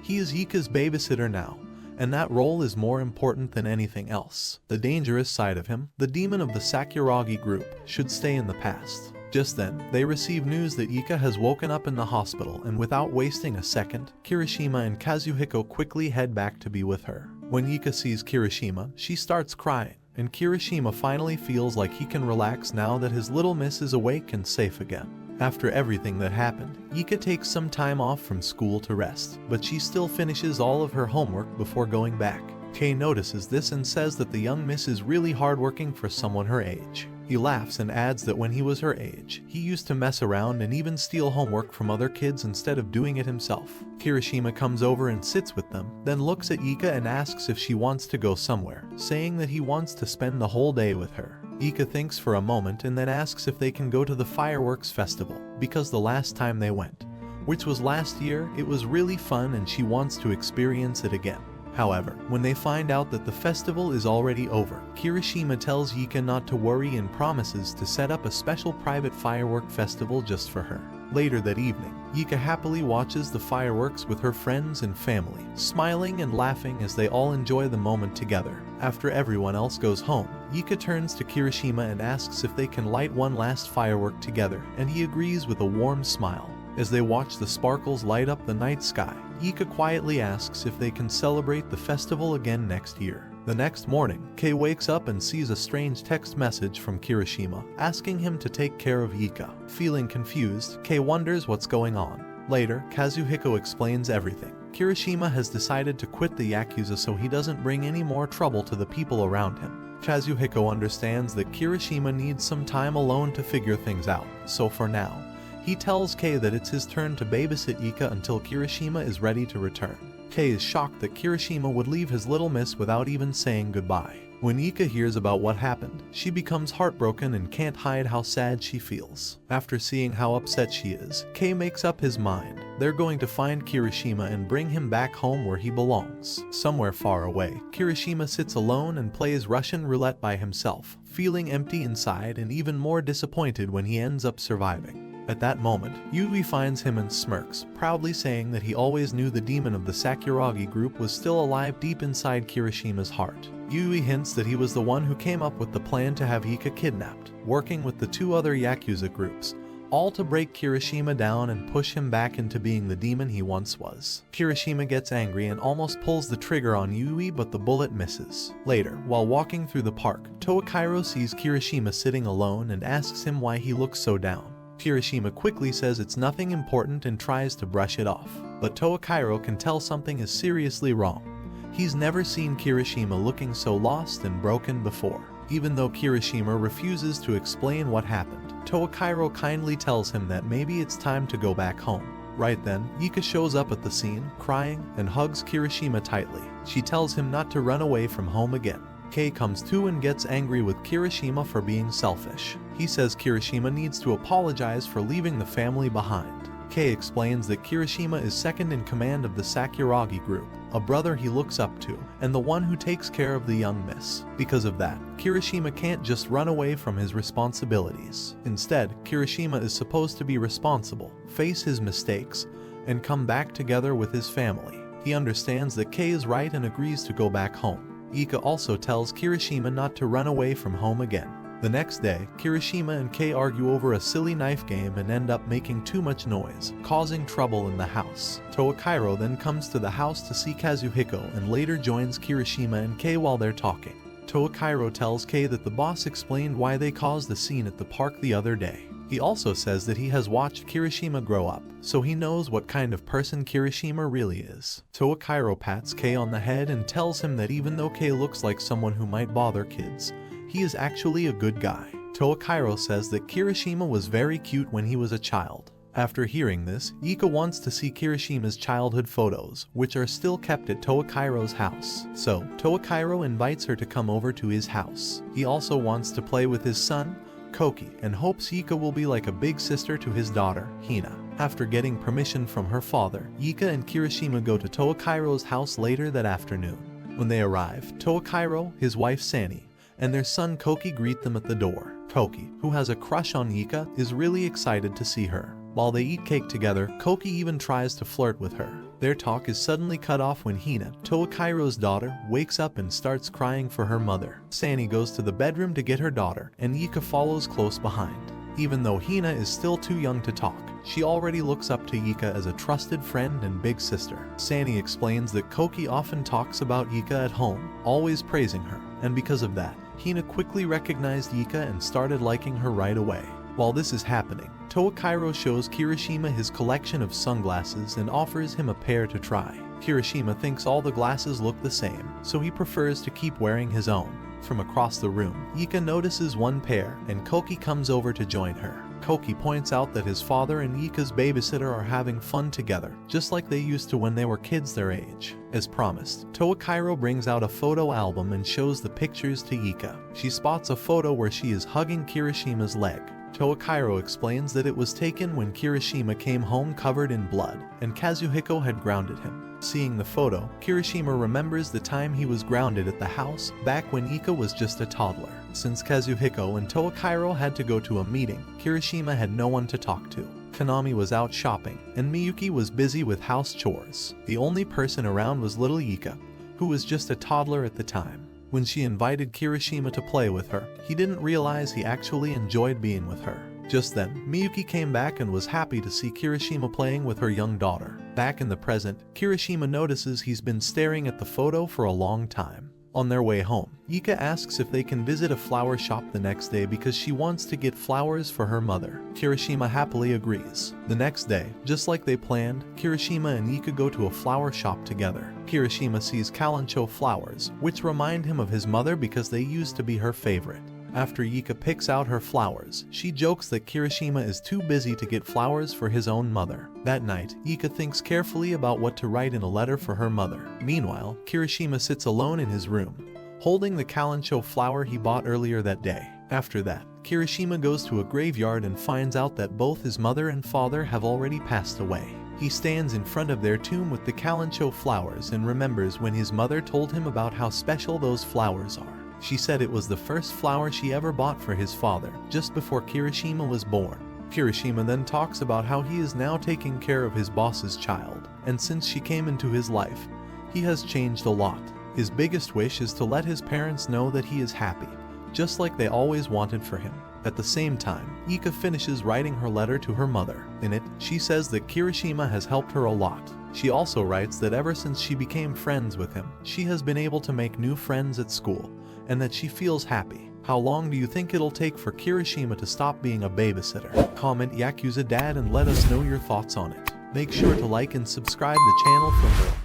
He is Ika's babysitter now, and that role is more important than anything else. The dangerous side of him, the demon of the Sakuragi group, should stay in the past. Just then, they receive news that Ika has woken up in the hospital, and without wasting a second, Kirishima and Kazuhiko quickly head back to be with her. When Ika sees Kirishima, she starts crying, and Kirishima finally feels like he can relax now that his little miss is awake and safe again. After everything that happened, Ika takes some time off from school to rest, but she still finishes all of her homework before going back. Kei notices this and says that the young miss is really hardworking for someone her age. He laughs and adds that when he was her age, he used to mess around and even steal homework from other kids instead of doing it himself. Kirishima comes over and sits with them, then looks at Ika and asks if she wants to go somewhere, saying that he wants to spend the whole day with her. Ika thinks for a moment and then asks if they can go to the fireworks festival, because the last time they went, which was last year, it was really fun and she wants to experience it again. However, when they find out that the festival is already over, Kirishima tells Ika not to worry and promises to set up a special private firework festival just for her. Later that evening, Ika happily watches the fireworks with her friends and family, smiling and laughing as they all enjoy the moment together. After everyone else goes home, Ika turns to Kirishima and asks if they can light one last firework together, and he agrees with a warm smile. As they watch the sparkles light up the night sky, Ika quietly asks if they can celebrate the festival again next year. The next morning, Kei wakes up and sees a strange text message from Kirishima, asking him to take care of Ika. Feeling confused, Kei wonders what's going on. Later, Kazuhiko explains everything. Kirishima has decided to quit the Yakuza so he doesn't bring any more trouble to the people around him. Kazuhiko understands that Kirishima needs some time alone to figure things out, so for now, he tells Kei that it's his turn to babysit Ika until Kirishima is ready to return. Kei is shocked that Kirishima would leave his little miss without even saying goodbye. When Ika hears about what happened, she becomes heartbroken and can't hide how sad she feels. After seeing how upset she is, Kei makes up his mind. They're going to find Kirishima and bring him back home where he belongs. Somewhere far away, Kirishima sits alone and plays Russian roulette by himself, feeling empty inside and even more disappointed when he ends up surviving. At that moment, Yui finds him and smirks, proudly saying that he always knew the demon of the Sakuragi group was still alive deep inside Kirishima's heart. Yui hints that he was the one who came up with the plan to have Ika kidnapped, working with the two other Yakuza groups, all to break Kirishima down and push him back into being the demon he once was. Kirishima gets angry and almost pulls the trigger on Yui, but the bullet misses. Later, while walking through the park, Toakiro sees Kirishima sitting alone and asks him why he looks so down. Kirishima quickly says it's nothing important and tries to brush it off, but Toakiro can tell something is seriously wrong. He's never seen Kirishima looking so lost and broken before. Even though Kirishima refuses to explain what happened, Toakiro kindly tells him that maybe it's time to go back home. Right then, Ika shows up at the scene, crying, and hugs Kirishima tightly. She tells him not to run away from home again. Kei comes too and gets angry with Kirishima for being selfish. He says Kirishima needs to apologize for leaving the family behind. Kei explains that Kirishima is second in command of the Sakuragi group, a brother he looks up to, and the one who takes care of the young miss. Because of that, Kirishima can't just run away from his responsibilities. Instead, Kirishima is supposed to be responsible, face his mistakes, and come back together with his family. He understands that Kei is right and agrees to go back home. Ika also tells Kirishima not to run away from home again. The next day, Kirishima and Kei argue over a silly knife game and end up making too much noise, causing trouble in the house. Toakiro then comes to the house to see Kazuhiko and later joins Kirishima and Kei while they're talking. Toakiro tells Kei that the boss explained why they caused the scene at the park the other day. He also says that he has watched Kirishima grow up, so he knows what kind of person Kirishima really is. Toakiro pats Kei on the head and tells him that even though Kei looks like someone who might bother kids, he is actually a good guy. Toakiro says that Kirishima was very cute when he was a child. After hearing this, Ika wants to see Kirishima's childhood photos, which are still kept at Toakiro's house. So, Toakiro invites her to come over to his house. He also wants to play with his son, Koki, and hopes Ika will be like a big sister to his daughter, Hina. After getting permission from her father, Ika and Kirishima go to Toakiro's house later that afternoon. When they arrive, Toakiro, his wife Sani, and their son Koki greet them at the door. Koki, who has a crush on Ika, is really excited to see her. While they eat cake together, Koki even tries to flirt with her. Their talk is suddenly cut off when Hina, Toakiro's daughter, wakes up and starts crying for her mother. Sani goes to the bedroom to get her daughter, and Ika follows close behind. Even though Hina is still too young to talk, she already looks up to Ika as a trusted friend and big sister. Sani explains that Koki often talks about Ika at home, always praising her, and because of that, Hina quickly recognized Ika and started liking her right away. While this is happening, Toakiro shows Kirishima his collection of sunglasses and offers him a pair to try. Kirishima thinks all the glasses look the same, so he prefers to keep wearing his own. From across the room, Ika notices one pair, and Koki comes over to join her. Koki points out that his father and Ika's babysitter are having fun together, just like they used to when they were kids their age. As promised, Toakiro brings out a photo album and shows the pictures to Ika. She spots a photo where she is hugging Kirishima's leg. Toakiro explains that it was taken when Kirishima came home covered in blood, and Kazuhiko had grounded him. Seeing the photo, Kirishima remembers the time he was grounded at the house, back when Ika was just a toddler. Since Kazuhiko and Toakiro had to go to a meeting, Kirishima had no one to talk to. Kanami was out shopping, and Miyuki was busy with house chores. The only person around was little Ika, who was just a toddler at the time. When she invited Kirishima to play with her, he didn't realize he actually enjoyed being with her. Just then, Miyuki came back and was happy to see Kirishima playing with her young daughter. Back in the present, Kirishima notices he's been staring at the photo for a long time. On their way home, Ika asks if they can visit a flower shop the next day because she wants to get flowers for her mother. Kirishima happily agrees. The next day, just like they planned, Kirishima and Ika go to a flower shop together. Kirishima sees kalanchoe flowers, which remind him of his mother because they used to be her favorite. After Ika picks out her flowers, she jokes that Kirishima is too busy to get flowers for his own mother. That night, Ika thinks carefully about what to write in a letter for her mother. Meanwhile, Kirishima sits alone in his room, holding the kalanchoe flower he bought earlier that day. After that, Kirishima goes to a graveyard and finds out that both his mother and father have already passed away. He stands in front of their tomb with the kalanchoe flowers and remembers when his mother told him about how special those flowers are. She said it was the first flower she ever bought for his father, just before Kirishima was born. Kirishima then talks about how he is now taking care of his boss's child, and since she came into his life, he has changed a lot. His biggest wish is to let his parents know that he is happy, just like they always wanted for him. At the same time, Ika finishes writing her letter to her mother. In it, she says that Kirishima has helped her a lot. She also writes that ever since she became friends with him, she has been able to make new friends at school, and that she feels happy. How long do you think it'll take for Kirishima to stop being a babysitter? Comment Yakuza Dad and let us know your thoughts on it. Make sure to like and subscribe the channel for more.